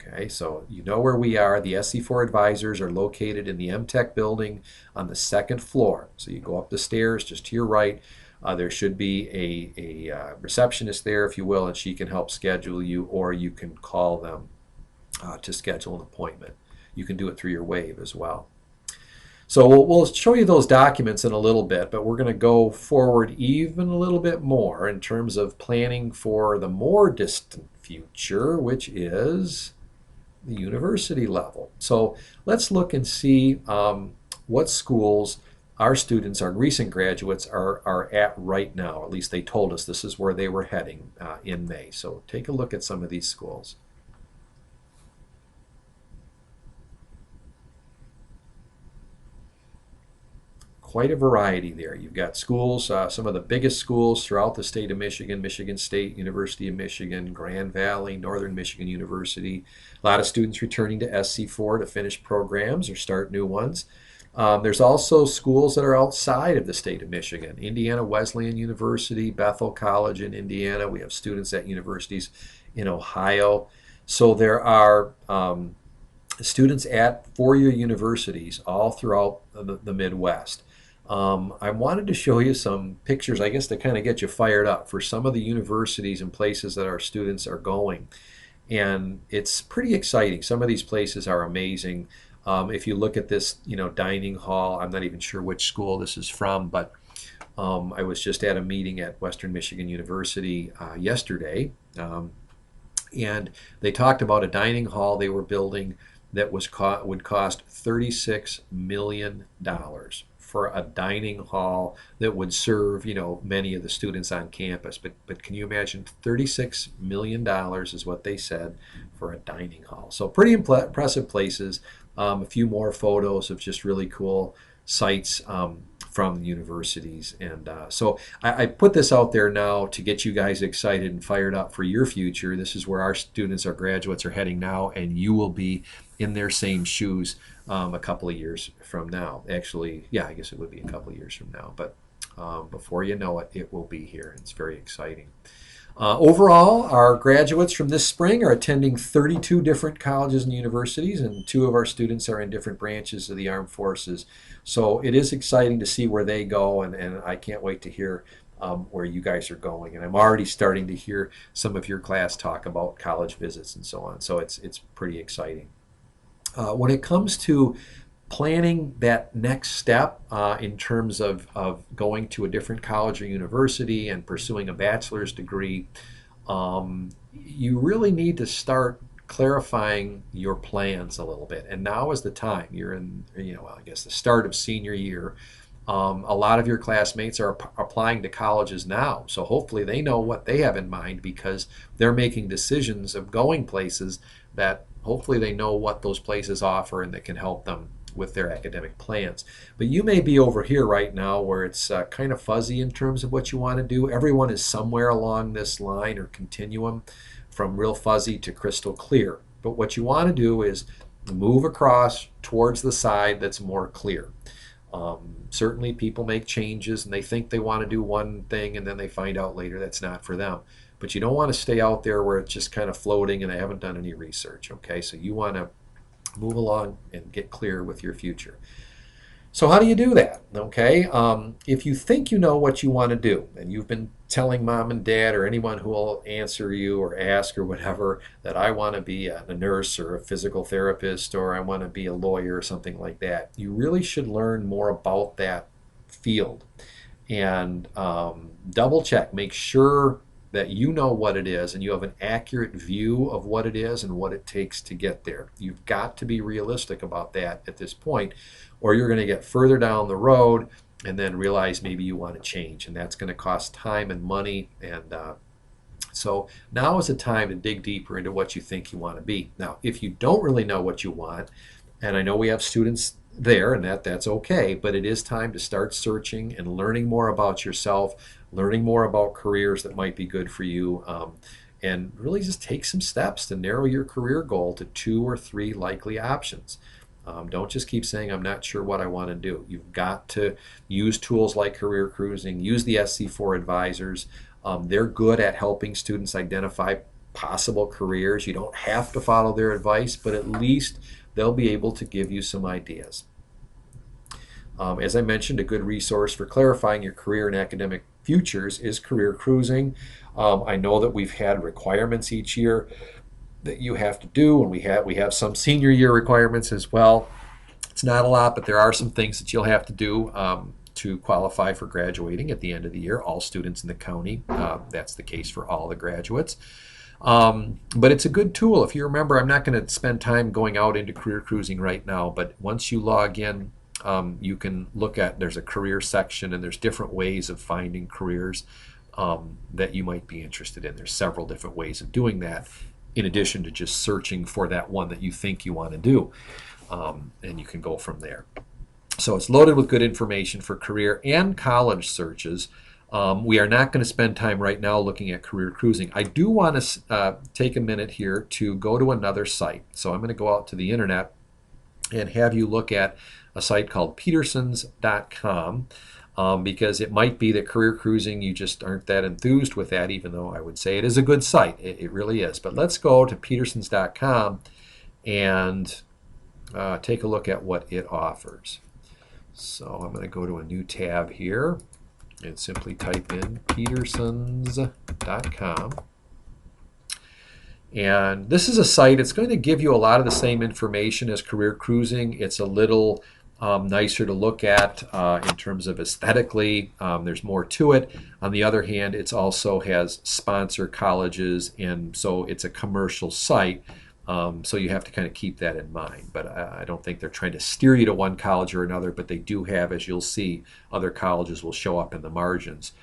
Okay, so you know where we are. The SC4 advisors are located in the MTech building on the 2nd floor. So you go up the stairs just to your right. There should be a receptionist there, if you will, and she can help schedule you, or you can call them to schedule an appointment. You can do it through your Wave as well. So we'll show you those documents in a little bit, but we're going to go forward even a little bit more in terms of planning for the more distant future, which is the university level. So let's look and see what schools our students, our recent graduates, are at right now. At least they told us this is where they were heading in May. So take a look at some of these schools. Quite a variety there. You've got schools, some of the biggest schools throughout the state of Michigan: Michigan State, University of Michigan, Grand Valley, Northern Michigan University. A lot of students returning to SC4 to finish programs or start new ones. There's also schools that are outside of the state of Michigan: Indiana Wesleyan University, Bethel College in Indiana. We have students at universities in Ohio. So there are students at four-year universities all throughout the Midwest. I wanted to show you some pictures, I guess, to kind of get you fired up for some of the universities and places that our students are going. And it's pretty exciting. Some of these places are amazing. If you look at this, dining hall, I'm not even sure which school this is from, but I was just at a meeting at Western Michigan University yesterday, and they talked about a dining hall they were building that would cost $36 million for a dining hall that would serve, many of the students on campus. But can you imagine, $36 million is what they said for a dining hall. So pretty impressive places. A few more photos of just really cool sites from the universities. And so I put this out there now to get you guys excited and fired up for your future. This is where our students, our graduates are heading now, and you will be in their same shoes a couple of years from now. Actually, yeah, I guess it would be a couple of years from now, but before you know it, it will be here. It's very exciting. Overall, our graduates from this spring are attending 32 different colleges and universities, and 2 of our students are in different branches of the armed forces. So it is exciting to see where they go, and I can't wait to hear where you guys are going. And I'm already starting to hear some of your class talk about college visits and so on. So it's pretty exciting. When it comes to planning that next step in terms of going to a different college or university and pursuing a bachelor's degree, you really need to start clarifying your plans a little bit. And now is the time. You're in, I guess the start of senior year. A lot of your classmates are applying to colleges now, so hopefully they know what they have in mind, because they're making decisions of going places that hopefully they know what those places offer and that can help them with their academic plans. But you may be over here right now where it's kind of fuzzy in terms of what you want to do. Everyone is somewhere along this line or continuum from real fuzzy to crystal clear. But what you want to do is move across towards the side that's more clear. Certainly people make changes and they think they want to do one thing and then they find out later that's not for them. But you don't want to stay out there where it's just kind of floating and they haven't done any research, okay? So you want to move along and get clear with your future. So how do you do that? Okay, if you think you know what you want to do, and you've been telling mom and dad or anyone who will answer you or ask or whatever that I want to be a nurse or a physical therapist or I want to be a lawyer or something like that, you really should learn more about that field and double check, make sure that you know what it is and you have an accurate view of what it is and what it takes to get there. You've got to be realistic about that at this point, or you're going to get further down the road and then realize maybe you want to change, and that's going to cost time and money. And so now is the time to dig deeper into what you think you want to be. Now, if you don't really know what you want, and I know we have students there, and that's okay, but it is time to start searching and learning more about yourself, learning more about careers that might be good for you, and really just take some steps to narrow your career goal to 2 or 3 likely options. Don't just keep saying, I'm not sure what I want to do. You've got to use tools like Career Cruising, use the SC4 advisors. They're good at helping students identify possible careers. You don't have to follow their advice, but at least they'll be able to give you some ideas. As I mentioned, a good resource for clarifying your career and academic futures is Career Cruising. I know that we've had requirements each year that you have to do, and we have some senior year requirements as well. It's not a lot, but there are some things that you'll have to do to qualify for graduating at the end of the year. All students in the county, that's the case for all the graduates. But it's a good tool. If you remember, I'm not going to spend time going out into Career Cruising right now, but once you log in, you can look at, there's a career section, and there's different ways of finding careers that you might be interested in. There's several different ways of doing that, in addition to just searching for that one that you think you want to do. And you can go from there. So it's loaded with good information for career and college searches. We are not going to spend time right now looking at Career Cruising. I do want to take a minute here to go to another site. So I'm going to go out to the internet and have you look at a site called Petersons.com. Because it might be that Career Cruising, you just aren't that enthused with that, even though I would say it is a good site. It really is. But let's go to Petersons.com and take a look at what it offers. So I'm going to go to a new tab here and simply type in Petersons.com. And this is a site, it's going to give you a lot of the same information as Career Cruising. It's a little nicer to look at in terms of aesthetically. There's more to it. On the other hand, it also has sponsor colleges, and so it's a commercial site. So you have to kind of keep that in mind. But I don't think they're trying to steer you to one college or another, but they do have, as you'll see, other colleges will show up in the margins.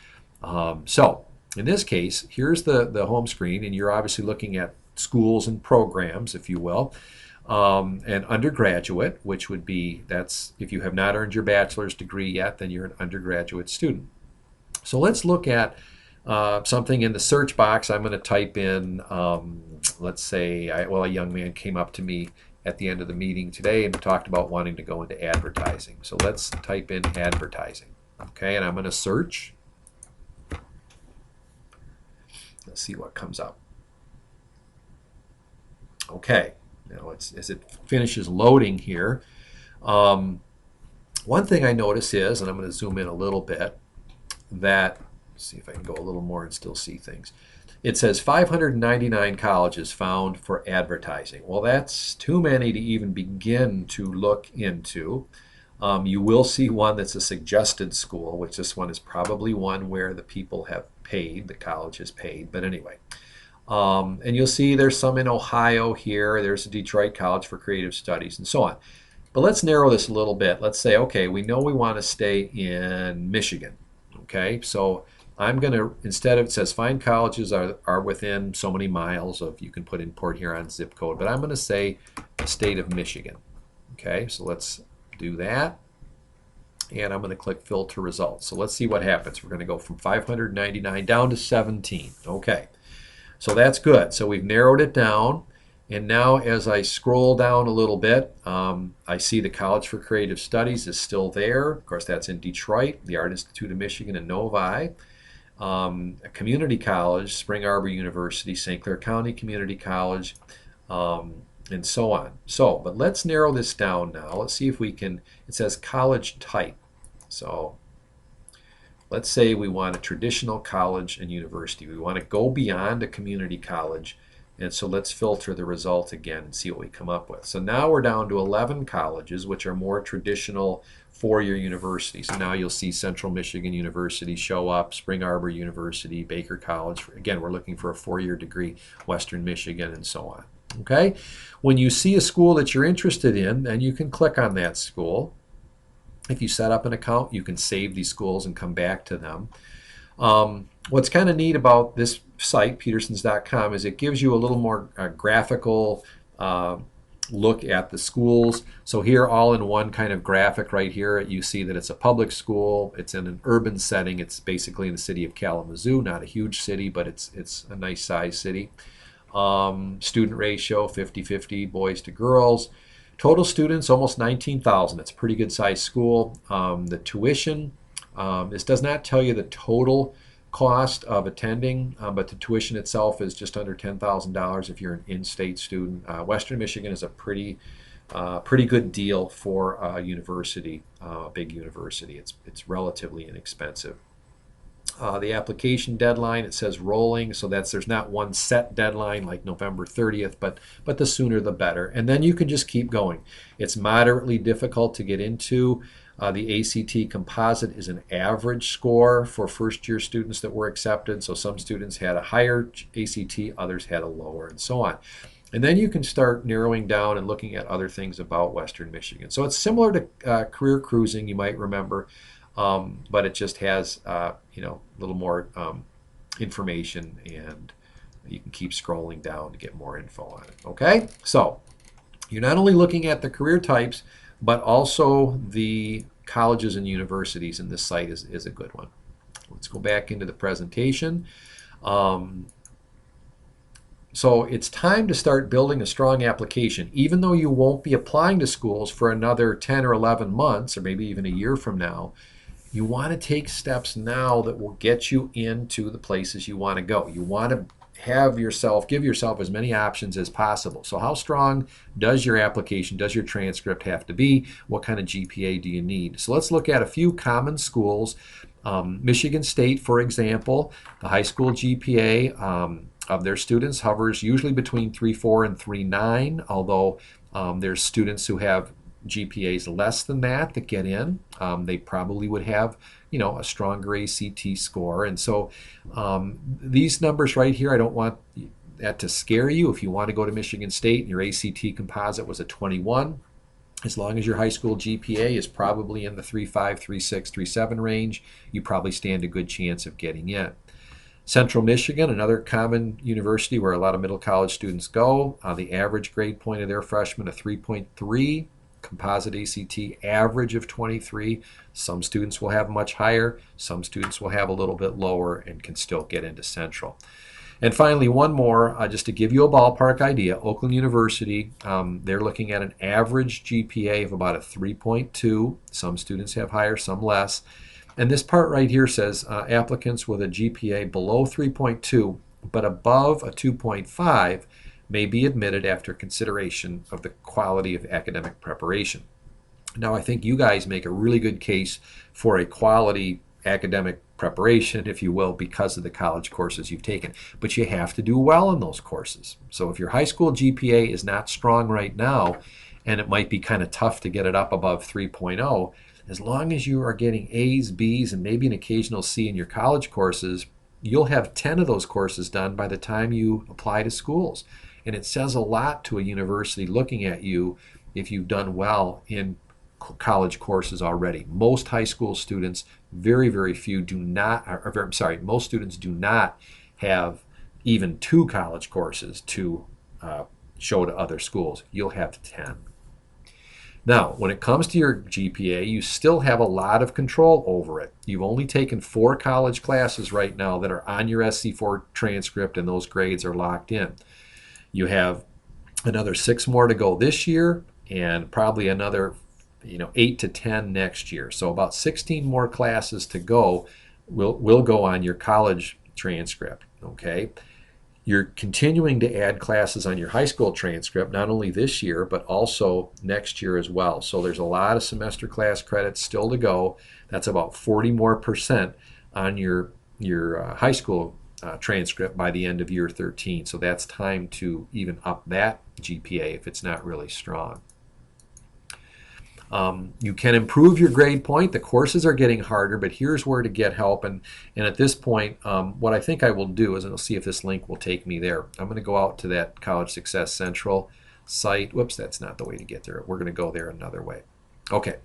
So in this case, here's the home screen, and you're obviously looking at schools and programs, if you will. And undergraduate, which would be, that's if you have not earned your bachelor's degree yet, then you're an undergraduate student. So let's look at something in the search box. I'm going to type in, let's say, a young man came up to me at the end of the meeting today and talked about wanting to go into advertising. So let's type in advertising. Okay, and I'm going to search. Let's see what comes up. Okay, now as it finishes loading here, one thing I notice is, and I'm going to zoom in a little bit, that, see if I can go a little more and still see things. It says 599 colleges found for advertising. Well, that's too many to even begin to look into. You will see one that's a suggested school, which this one is probably one where the people have paid, the college has paid, but anyway. And you'll see there's some in Ohio here, there's a Detroit College for Creative Studies, and so on. But let's narrow this a little bit. Let's say, okay, we know we want to stay in Michigan. Okay, so I'm going to, instead of, it says find colleges are within so many miles of, you can put in Port Huron zip code, but I'm going to say the state of Michigan. Okay, so let's do that. And I'm going to click filter results. So let's see what happens. We're going to go from 599 down to 17. Okay, so that's good. So we've narrowed it down. And now as I scroll down a little bit, I see the College for Creative Studies is still there. Of course, that's in Detroit, the Art Institute of Michigan and Novi. A community college, Spring Arbor University, St. Clair County Community College, and so on. So, but let's narrow this down now. Let's see if we can, it says college type. So let's say we want a traditional college and university. We want to go beyond a community college. And so let's filter the result again and see what we come up with. So now we're down to 11 colleges, which are more traditional four-year universities. So now you'll see Central Michigan University show up, Spring Arbor University, Baker College. Again, we're looking for a four-year degree, Western Michigan, and so on. Okay? When you see a school that you're interested in, then you can click on that school. If you set up an account, you can save these schools and come back to them. What's kind of neat about this site, petersons.com, is it gives you a little more graphical look at the schools. So here, all in one kind of graphic right here, you see that it's a public school. It's in an urban setting. It's basically in the city of Kalamazoo, not a huge city, but it's a nice size city. Student ratio, 50-50 boys to girls. Total students, almost 19,000. It's a pretty good sized school. The tuition, this does not tell you the total cost of attending, but the tuition itself is just under $10,000 if you're an in-state student. Western Michigan is a pretty good deal for a university, a big university. It's relatively inexpensive. The application deadline, it says rolling, so there's not one set deadline like November 30th, but the sooner the better. And then you can just keep going. It's moderately difficult to get into. The ACT composite is an average score for first-year students that were accepted. So some students had a higher ACT, others had a lower, and so on. And then you can start narrowing down and looking at other things about Western Michigan. So it's similar to career cruising, you might remember, but it just has a little more information, and you can keep scrolling down to get more info on it. Okay, so you're not only looking at the career types, but also the colleges and universities, and this site is a good one. Let's go back into the presentation. So it's time to start building a strong application. Even though you won't be applying to schools for another 10 or 11 months, or maybe even a year from now, you want to take steps now that will get you into the places you want to go. You want to give yourself as many options as possible. So how strong does your application, does your transcript have to be? What kind of GPA do you need? So let's look at a few common schools. Michigan State, for example, the high school GPA of their students hovers usually between 3.4 and 3.9, although there's students who have GPAs less than that get in. They probably would have a stronger ACT score. And so these numbers right here, I don't want that to scare you. If you want to go to Michigan State and your ACT composite was a 21, as long as your high school GPA is probably in the 3.5, 3.6, 3.7 range, you probably stand a good chance of getting in. Central Michigan, another common university where a lot of middle college students go, the average grade point of their freshman, a 3.3, composite ACT average of 23. Some students will have much higher, some students will have a little bit lower and can still get into Central. And finally, one more, just to give you a ballpark idea, Oakland University, they're looking at an average GPA of about a 3.2. Some students have higher, some less. And this part right here says applicants with a GPA below 3.2 but above a 2.5 may be admitted after consideration of the quality of academic preparation. Now, I think you guys make a really good case for a quality academic preparation, if you will, because of the college courses you've taken. But you have to do well in those courses. So if your high school GPA is not strong right now, and it might be kind of tough to get it up above 3.0, as long as you are getting A's, B's, and maybe an occasional C in your college courses, you'll have 10 of those courses done by the time you apply to schools. And it says a lot to a university looking at you if you've done well in college courses already. Most high school students, very, very few do not, most students do not have even 2 college courses to show to other schools. You'll have 10. Now, when it comes to your GPA, you still have a lot of control over it. You've only taken 4 college classes right now that are on your SC4 transcript, and those grades are locked in. You have another 6 more to go this year, and probably another 8 to 10 next year. So about 16 more classes to go will go on your college transcript, okay? You're continuing to add classes on your high school transcript, not only this year, but also next year as well. So there's a lot of semester class credits still to go. That's about 40% more on your high school transcript by the end of year 13. So that's time to even up that GPA if it's not really strong. You can improve your grade point. The courses are getting harder, but here's where to get help. And at this point, what I think I will do is, and I'll see if this link will take me there. I'm going to go out to that College Success Central site. Whoops, that's not the way to get there. We're going to go there another way. Okay,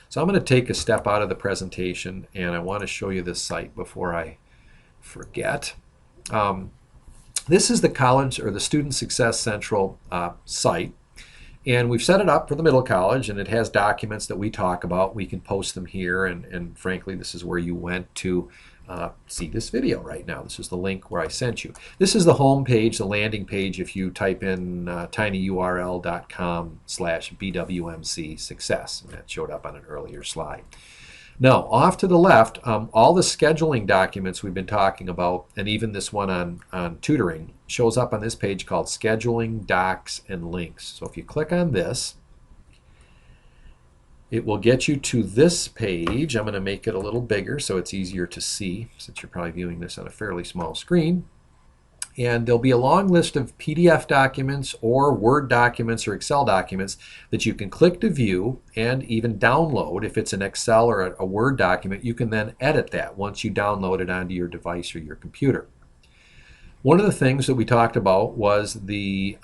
so I'm going to take a step out of the presentation, and I want to show you this site before I forget. This is the College or the Student Success Central site. And we've set it up for the middle college, and it has documents that we talk about. We can post them here, and frankly, this is where you went to see this video right now. This is the link where I sent you. This is the home page, the landing page, if you type in tinyurl.com/BWMC success. And that showed up on an earlier slide. Now, off to the left, all the scheduling documents we've been talking about, and even this one on tutoring, shows up on this page called Scheduling, Docs, and Links. So if you click on this, it will get you to this page. I'm going to make it a little bigger so it's easier to see, since you're probably viewing this on a fairly small screen. And there'll be a long list of PDF documents or Word documents or Excel documents that you can click to view and even download. If it's an Excel or a Word document, you can then edit that once you download it onto your device or your computer. One of the things that we talked about was the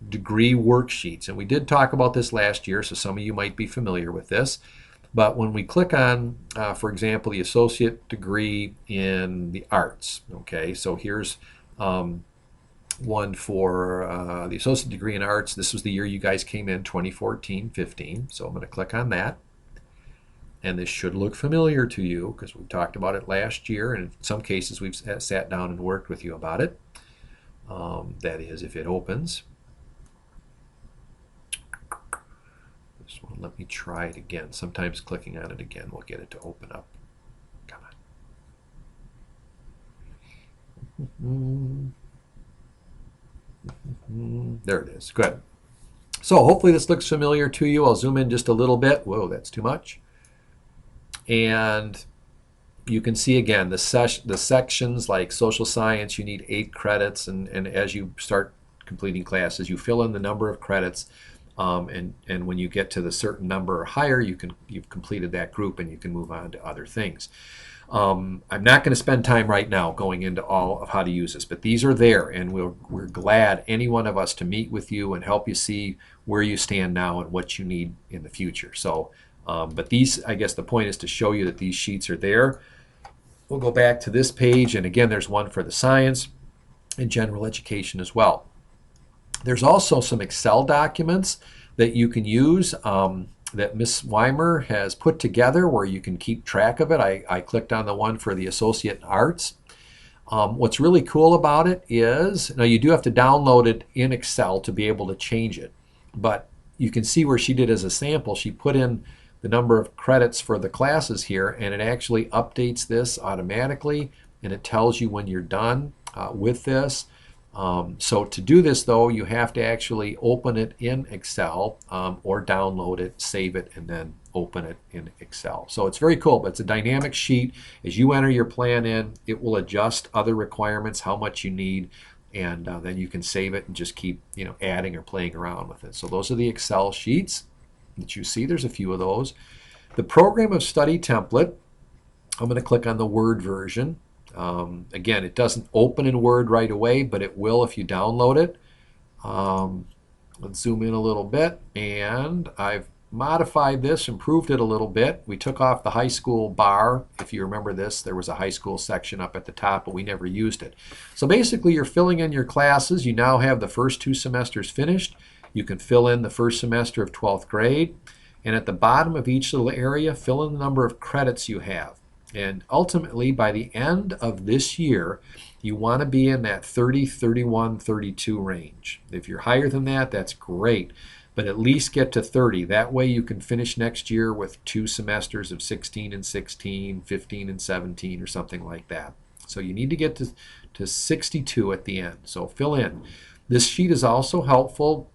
degree worksheets. And we did talk about this last year, so some of you might be familiar with this. But when we click on, for example, the associate degree in the arts, okay, so here's one for the associate degree in arts. This was the year you guys came in, 2014-15. So I'm going to click on that. And this should look familiar to you because we talked about it last year, and in some cases we've sat down and worked with you about it. That is, if it opens. This one, let me try it again. Sometimes clicking on it again will get it to open up. Come on. There it is. Good. So hopefully this looks familiar to you. I'll zoom in just a little bit. Whoa, that's too much. And you can see again the sections like social science, you need 8 credits, and as you start completing classes, you fill in the number of credits, and when you get to the certain number or higher, you've completed that group and you can move on to other things. I'm not going to spend time right now going into all of how to use this, but these are there, and we're glad, any one of us, to meet with you and help you see where you stand now and what you need in the future. So, but these, I guess the point is to show you that these sheets are there. We'll go back to this page, and again, there's one for the science and general education as well. There's also some Excel documents that you can use that Ms. Weimer has put together where you can keep track of it. I clicked on the one for the Associate in Arts. What's really cool about it is, now you do have to download it in Excel to be able to change it, but you can see where she did as a sample, she put in the number of credits for the classes here, and it actually updates this automatically, and it tells you when you're done with this. So to do this, though, you have to actually open it in Excel or download it, save it, and then open it in Excel. So it's very cool, but it's a dynamic sheet. As you enter your plan in, it will adjust other requirements, how much you need, and then you can save it and just keep adding or playing around with it. So those are the Excel sheets that you see. There's a few of those. The program of study template, I'm going to click on the Word version. Again, it doesn't open in Word right away, but it will if you download it. Let's zoom in a little bit, and I've modified this, improved it a little bit. We took off the high school bar. If you remember this, there was a high school section up at the top, but we never used it. So basically, you're filling in your classes. You now have the first 2 semesters finished. You can fill in the first semester of 12th grade, and at the bottom of each little area, fill in the number of credits you have. And ultimately, by the end of this year, you want to be in that 30, 31, 32 range. If you're higher than that, that's great, but at least get to 30. That way you can finish next year with 2 semesters of 16 and 16, 15 and 17, or something like that. So you need to get to 62 at the end. So fill in. This sheet is also helpful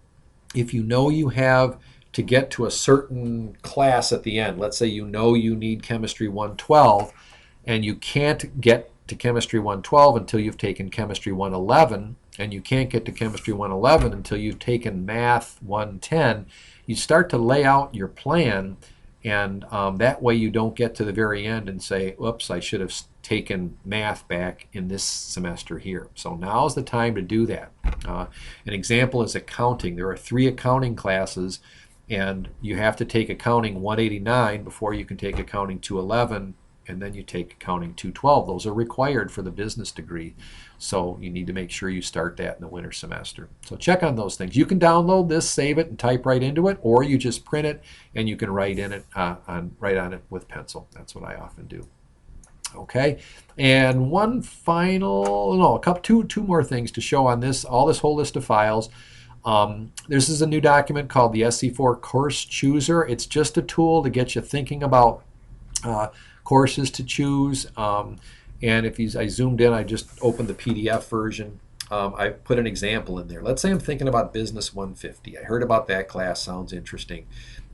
if you know you have to get to a certain class at the end. Let's say you know you need Chemistry 112 and you can't get to Chemistry 112 until you've taken Chemistry 111, and you can't get to Chemistry 111 until you've taken Math 110. You start to lay out your plan, and that way you don't get to the very end and say, oops, I should have taken math back in this semester here. So now's the time to do that. An example is accounting. There are 3 accounting classes, and you have to take accounting 189 before you can take accounting 211, and then you take accounting 212. Those are required for the business degree, so you need to make sure you start that in the winter semester. So check on those things. You can download this, save it, and type right into it, or you just print it and you can write in it write on it with pencil. That's what I often do. Okay, and one final, no, two more things to show on this whole list of files. This is a new document called the SC4 Course Chooser. It's just a tool to get you thinking about courses to choose. And if I zoomed in, I just opened the PDF version. I put an example in there. Let's say I'm thinking about Business 150. I heard about that class, sounds interesting.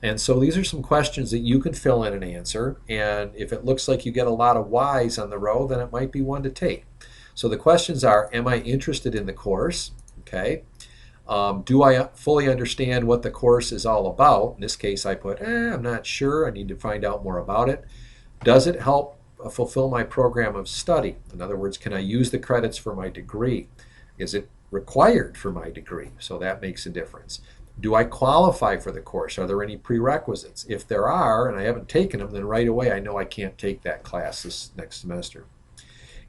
And so these are some questions that you can fill in and answer. And if it looks like you get a lot of Y's on the row, then it might be one to take. So the questions are, am I interested in the course? Okay. Do I fully understand what the course is all about? In this case, I put, I'm not sure. I need to find out more about it. Does it help fulfill my program of study? In other words, can I use the credits for my degree? Is it required for my degree? So that makes a difference. Do I qualify for the course? Are there any prerequisites? If there are, and I haven't taken them, then right away I know I can't take that class this next semester.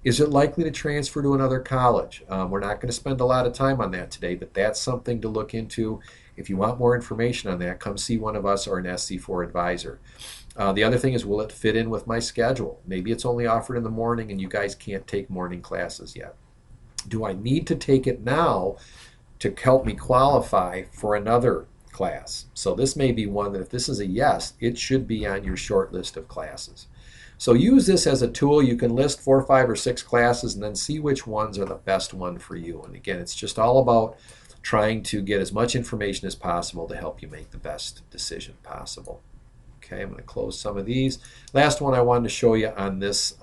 Is it likely to transfer to another college? We're not going to spend a lot of time on that today, but that's something to look into. If you want more information on that, come see one of us or an SC4 advisor. The other thing is, will it fit in with my schedule? Maybe it's only offered in the morning and you guys can't take morning classes yet. Do I need to take it now to help me qualify for another class? So this may be one that if this is a yes, it should be on your short list of classes. So use this as a tool. You can list 4, 5, or 6 classes and then see which ones are the best one for you. And again, it's just all about trying to get as much information as possible to help you make the best decision possible. Okay, I'm going to close some of these. Last one I wanted to show you on this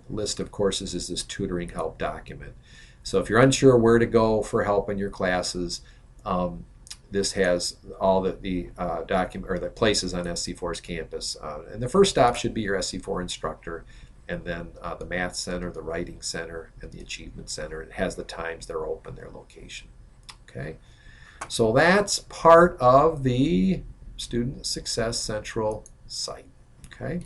list of courses is this tutoring help document. So if you're unsure where to go for help in your classes, this has all the document or the places on SC4's campus. And the first stop should be your SC4 instructor. and then the Math Center, the Writing Center, and the Achievement Center. It has the times they're open, their location. Okay, so that's part of the Student Success Central site. Okay,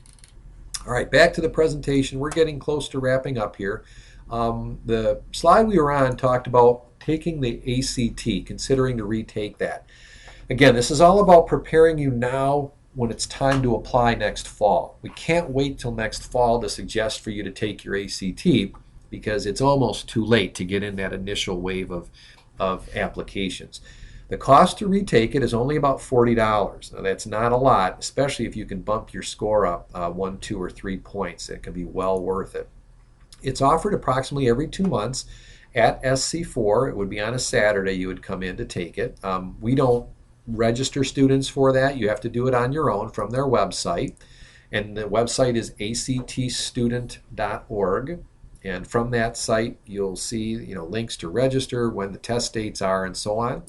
all right, back to the presentation. We're getting close to wrapping up here. The slide we were on talked about taking the ACT, considering to retake that. Again, this is all about preparing you now when it's time to apply next fall. We can't wait till next fall to suggest for you to take your ACT because it's almost too late to get in that initial wave of applications. The cost to retake it is only about $40. Now that's not a lot, especially if you can bump your score up 1, 2, or 3 points. It can be well worth it. It's offered approximately every 2 months at SC4. It would be on a Saturday you would come in to take it. We don't register students for that. You have to do it on your own from their website. And the website is actstudent.org. And from that site, you'll see links to register, when the test dates are, and so on.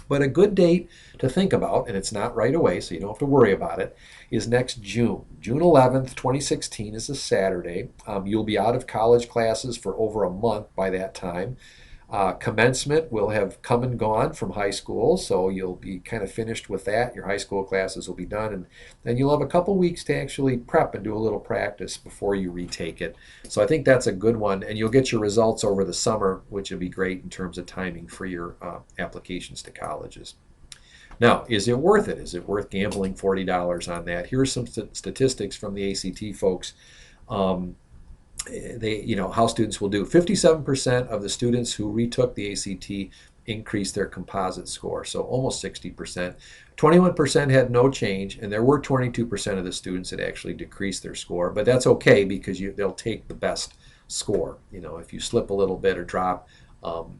But a good date to think about, and it's not right away, so you don't have to worry about it, is next June. June 11th, 2016 is a Saturday. You'll be out of college classes for over a month by that time. Commencement will have come and gone from high school, so you'll be kind of finished with that. Your high school classes will be done, and then you'll have a couple weeks to actually prep and do a little practice before you retake it. So I think that's a good one, and you'll get your results over the summer, which will be great in terms of timing for your applications to colleges. Now, is it worth it? Is it worth gambling $40 on that? Here are some statistics from the ACT folks. How students will do. 57% of the students who retook the ACT increased their composite score, so almost 60%. 21% had no change, and there were 22% of the students that actually decreased their score, but that's okay because they'll take the best score. If you slip a little bit or drop,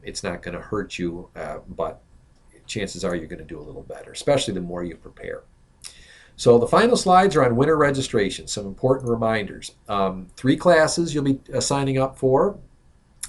it's not going to hurt you, but chances are you're going to do a little better, especially the more you prepare. So the final slides are on winter registration, some important reminders. 3 classes you'll be signing up for.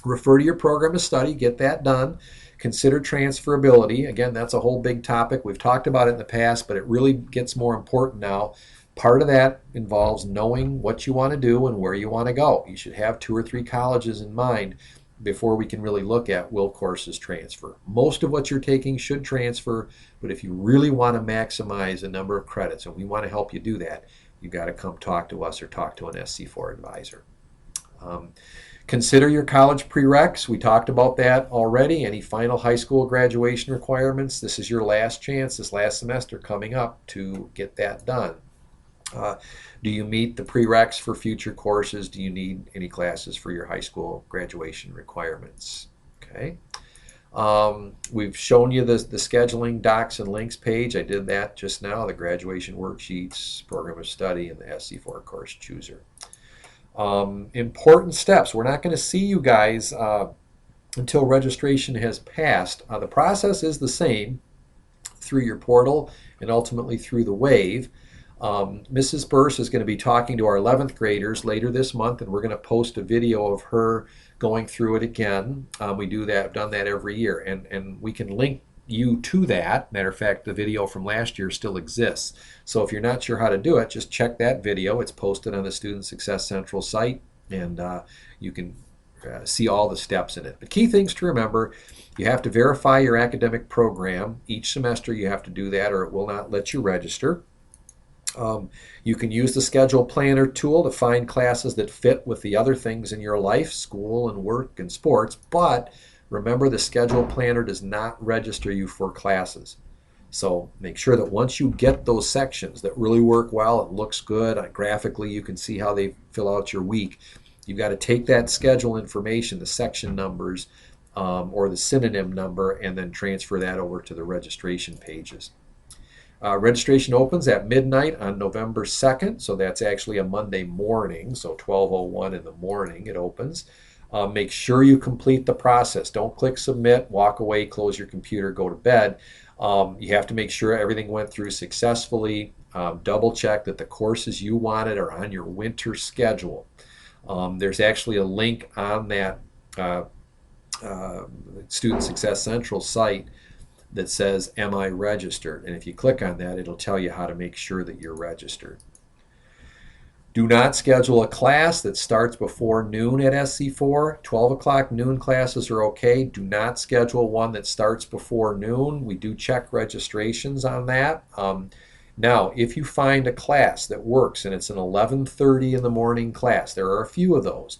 Refer to your program of study, get that done. Consider transferability. Again, that's a whole big topic. We've talked about it in the past, but it really gets more important now. Part of that involves knowing what you want to do and where you want to go. You should have 2 or 3 colleges in mind before we can really look at will courses transfer. Most of what you're taking should transfer, but if you really want to maximize the number of credits, and we want to help you do that, you've got to come talk to us or talk to an SC4 advisor. Consider your college prereqs. We talked about that already. Any final high school graduation requirements, this is your last chance, this last semester coming up, to get that done. Do you meet the prereqs for future courses? Do you need any classes for your high school graduation requirements? Okay. We've shown you the scheduling docs and links page. I did that just now, the graduation worksheets, program of study, and the SC4 course chooser. Important steps. We're not going to see you guys until registration has passed. The process is the same through your portal and ultimately through the WAVE. Mrs. Burse is going to be talking to our 11th graders later this month, and we're going to post a video of her going through it again. We do that, done that every year, and we can link you to that. Matter of fact, the video from last year still exists. So if you're not sure how to do it, just check that video. It's posted on the Student Success Central site, and you can see all the steps in it. But key things to remember: you have to verify your academic program. Each semester you have to do that, or it will not let you register. You can use the schedule planner tool to find classes that fit with the other things in your life, school and work and sports, but remember, the schedule planner does not register you for classes. So make sure that once you get those sections that really work well, it looks good, graphically you can see how they fill out your week, you've got to take that schedule information, the section numbers or the synonym number, and then transfer that over to the registration pages. Registration opens at midnight on November 2nd, so that's actually a Monday morning, so 12:01 in the morning it opens. Make sure you complete the process. Don't click submit, walk away, close your computer, go to bed. You have to make sure everything went through successfully. Double check that the courses you wanted are on your winter schedule. There's actually a link on that Student Success Central site that says, "Am I registered?" And if you click on that, it'll tell you how to make sure that you're registered. Do not schedule a class that starts before noon at SC4. 12 o'clock noon classes are okay. Do not schedule one that starts before noon. We do check registrations on that. Now, if you find a class that works and it's an 11:30 in the morning class, there are a few of those,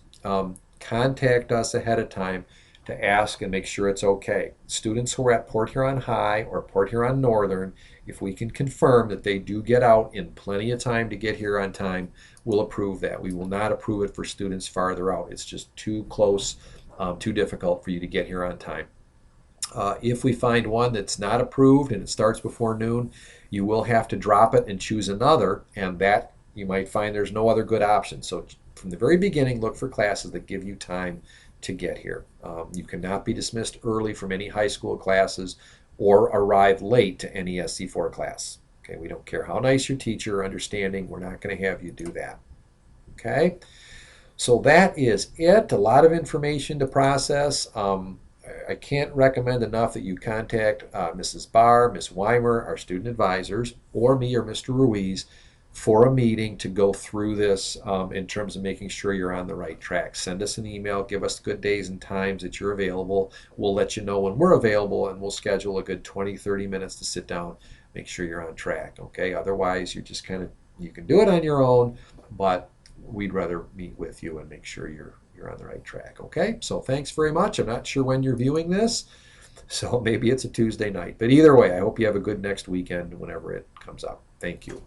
contact us ahead of time to ask and make sure it's okay. Students who are at Port Huron High or Port Huron Northern, if we can confirm that they do get out in plenty of time to get here on time, we'll approve that. We will not approve it for students farther out. It's just too close, too difficult for you to get here on time. If we find one that's not approved and it starts before noon, you will have to drop it and choose another, and that you might find there's no other good option. So from the very beginning, look for classes that give you time to get here. You cannot be dismissed early from any high school classes or arrive late to any SC4 class. Okay, we don't care how nice your teacher or understanding, we're not going to have you do that. Okay, so that is it. A lot of information to process. I can't recommend enough that you contact Mrs. Barr, Ms. Weimer, our student advisors, or me or Mr. Ruiz for a meeting to go through this in terms of making sure you're on the right track. Send us an email, give us good days and times that you're available. We'll let you know when we're available, and we'll schedule a good 20-30 minutes to sit down, make sure you're on track. Okay, otherwise you're just you can do it on your own, but we'd rather meet with you and make sure you're on the right track. Okay, so thanks very much. I'm not sure when you're viewing this, so maybe it's a Tuesday night, but either way, I hope you have a good next weekend whenever it comes up. Thank you.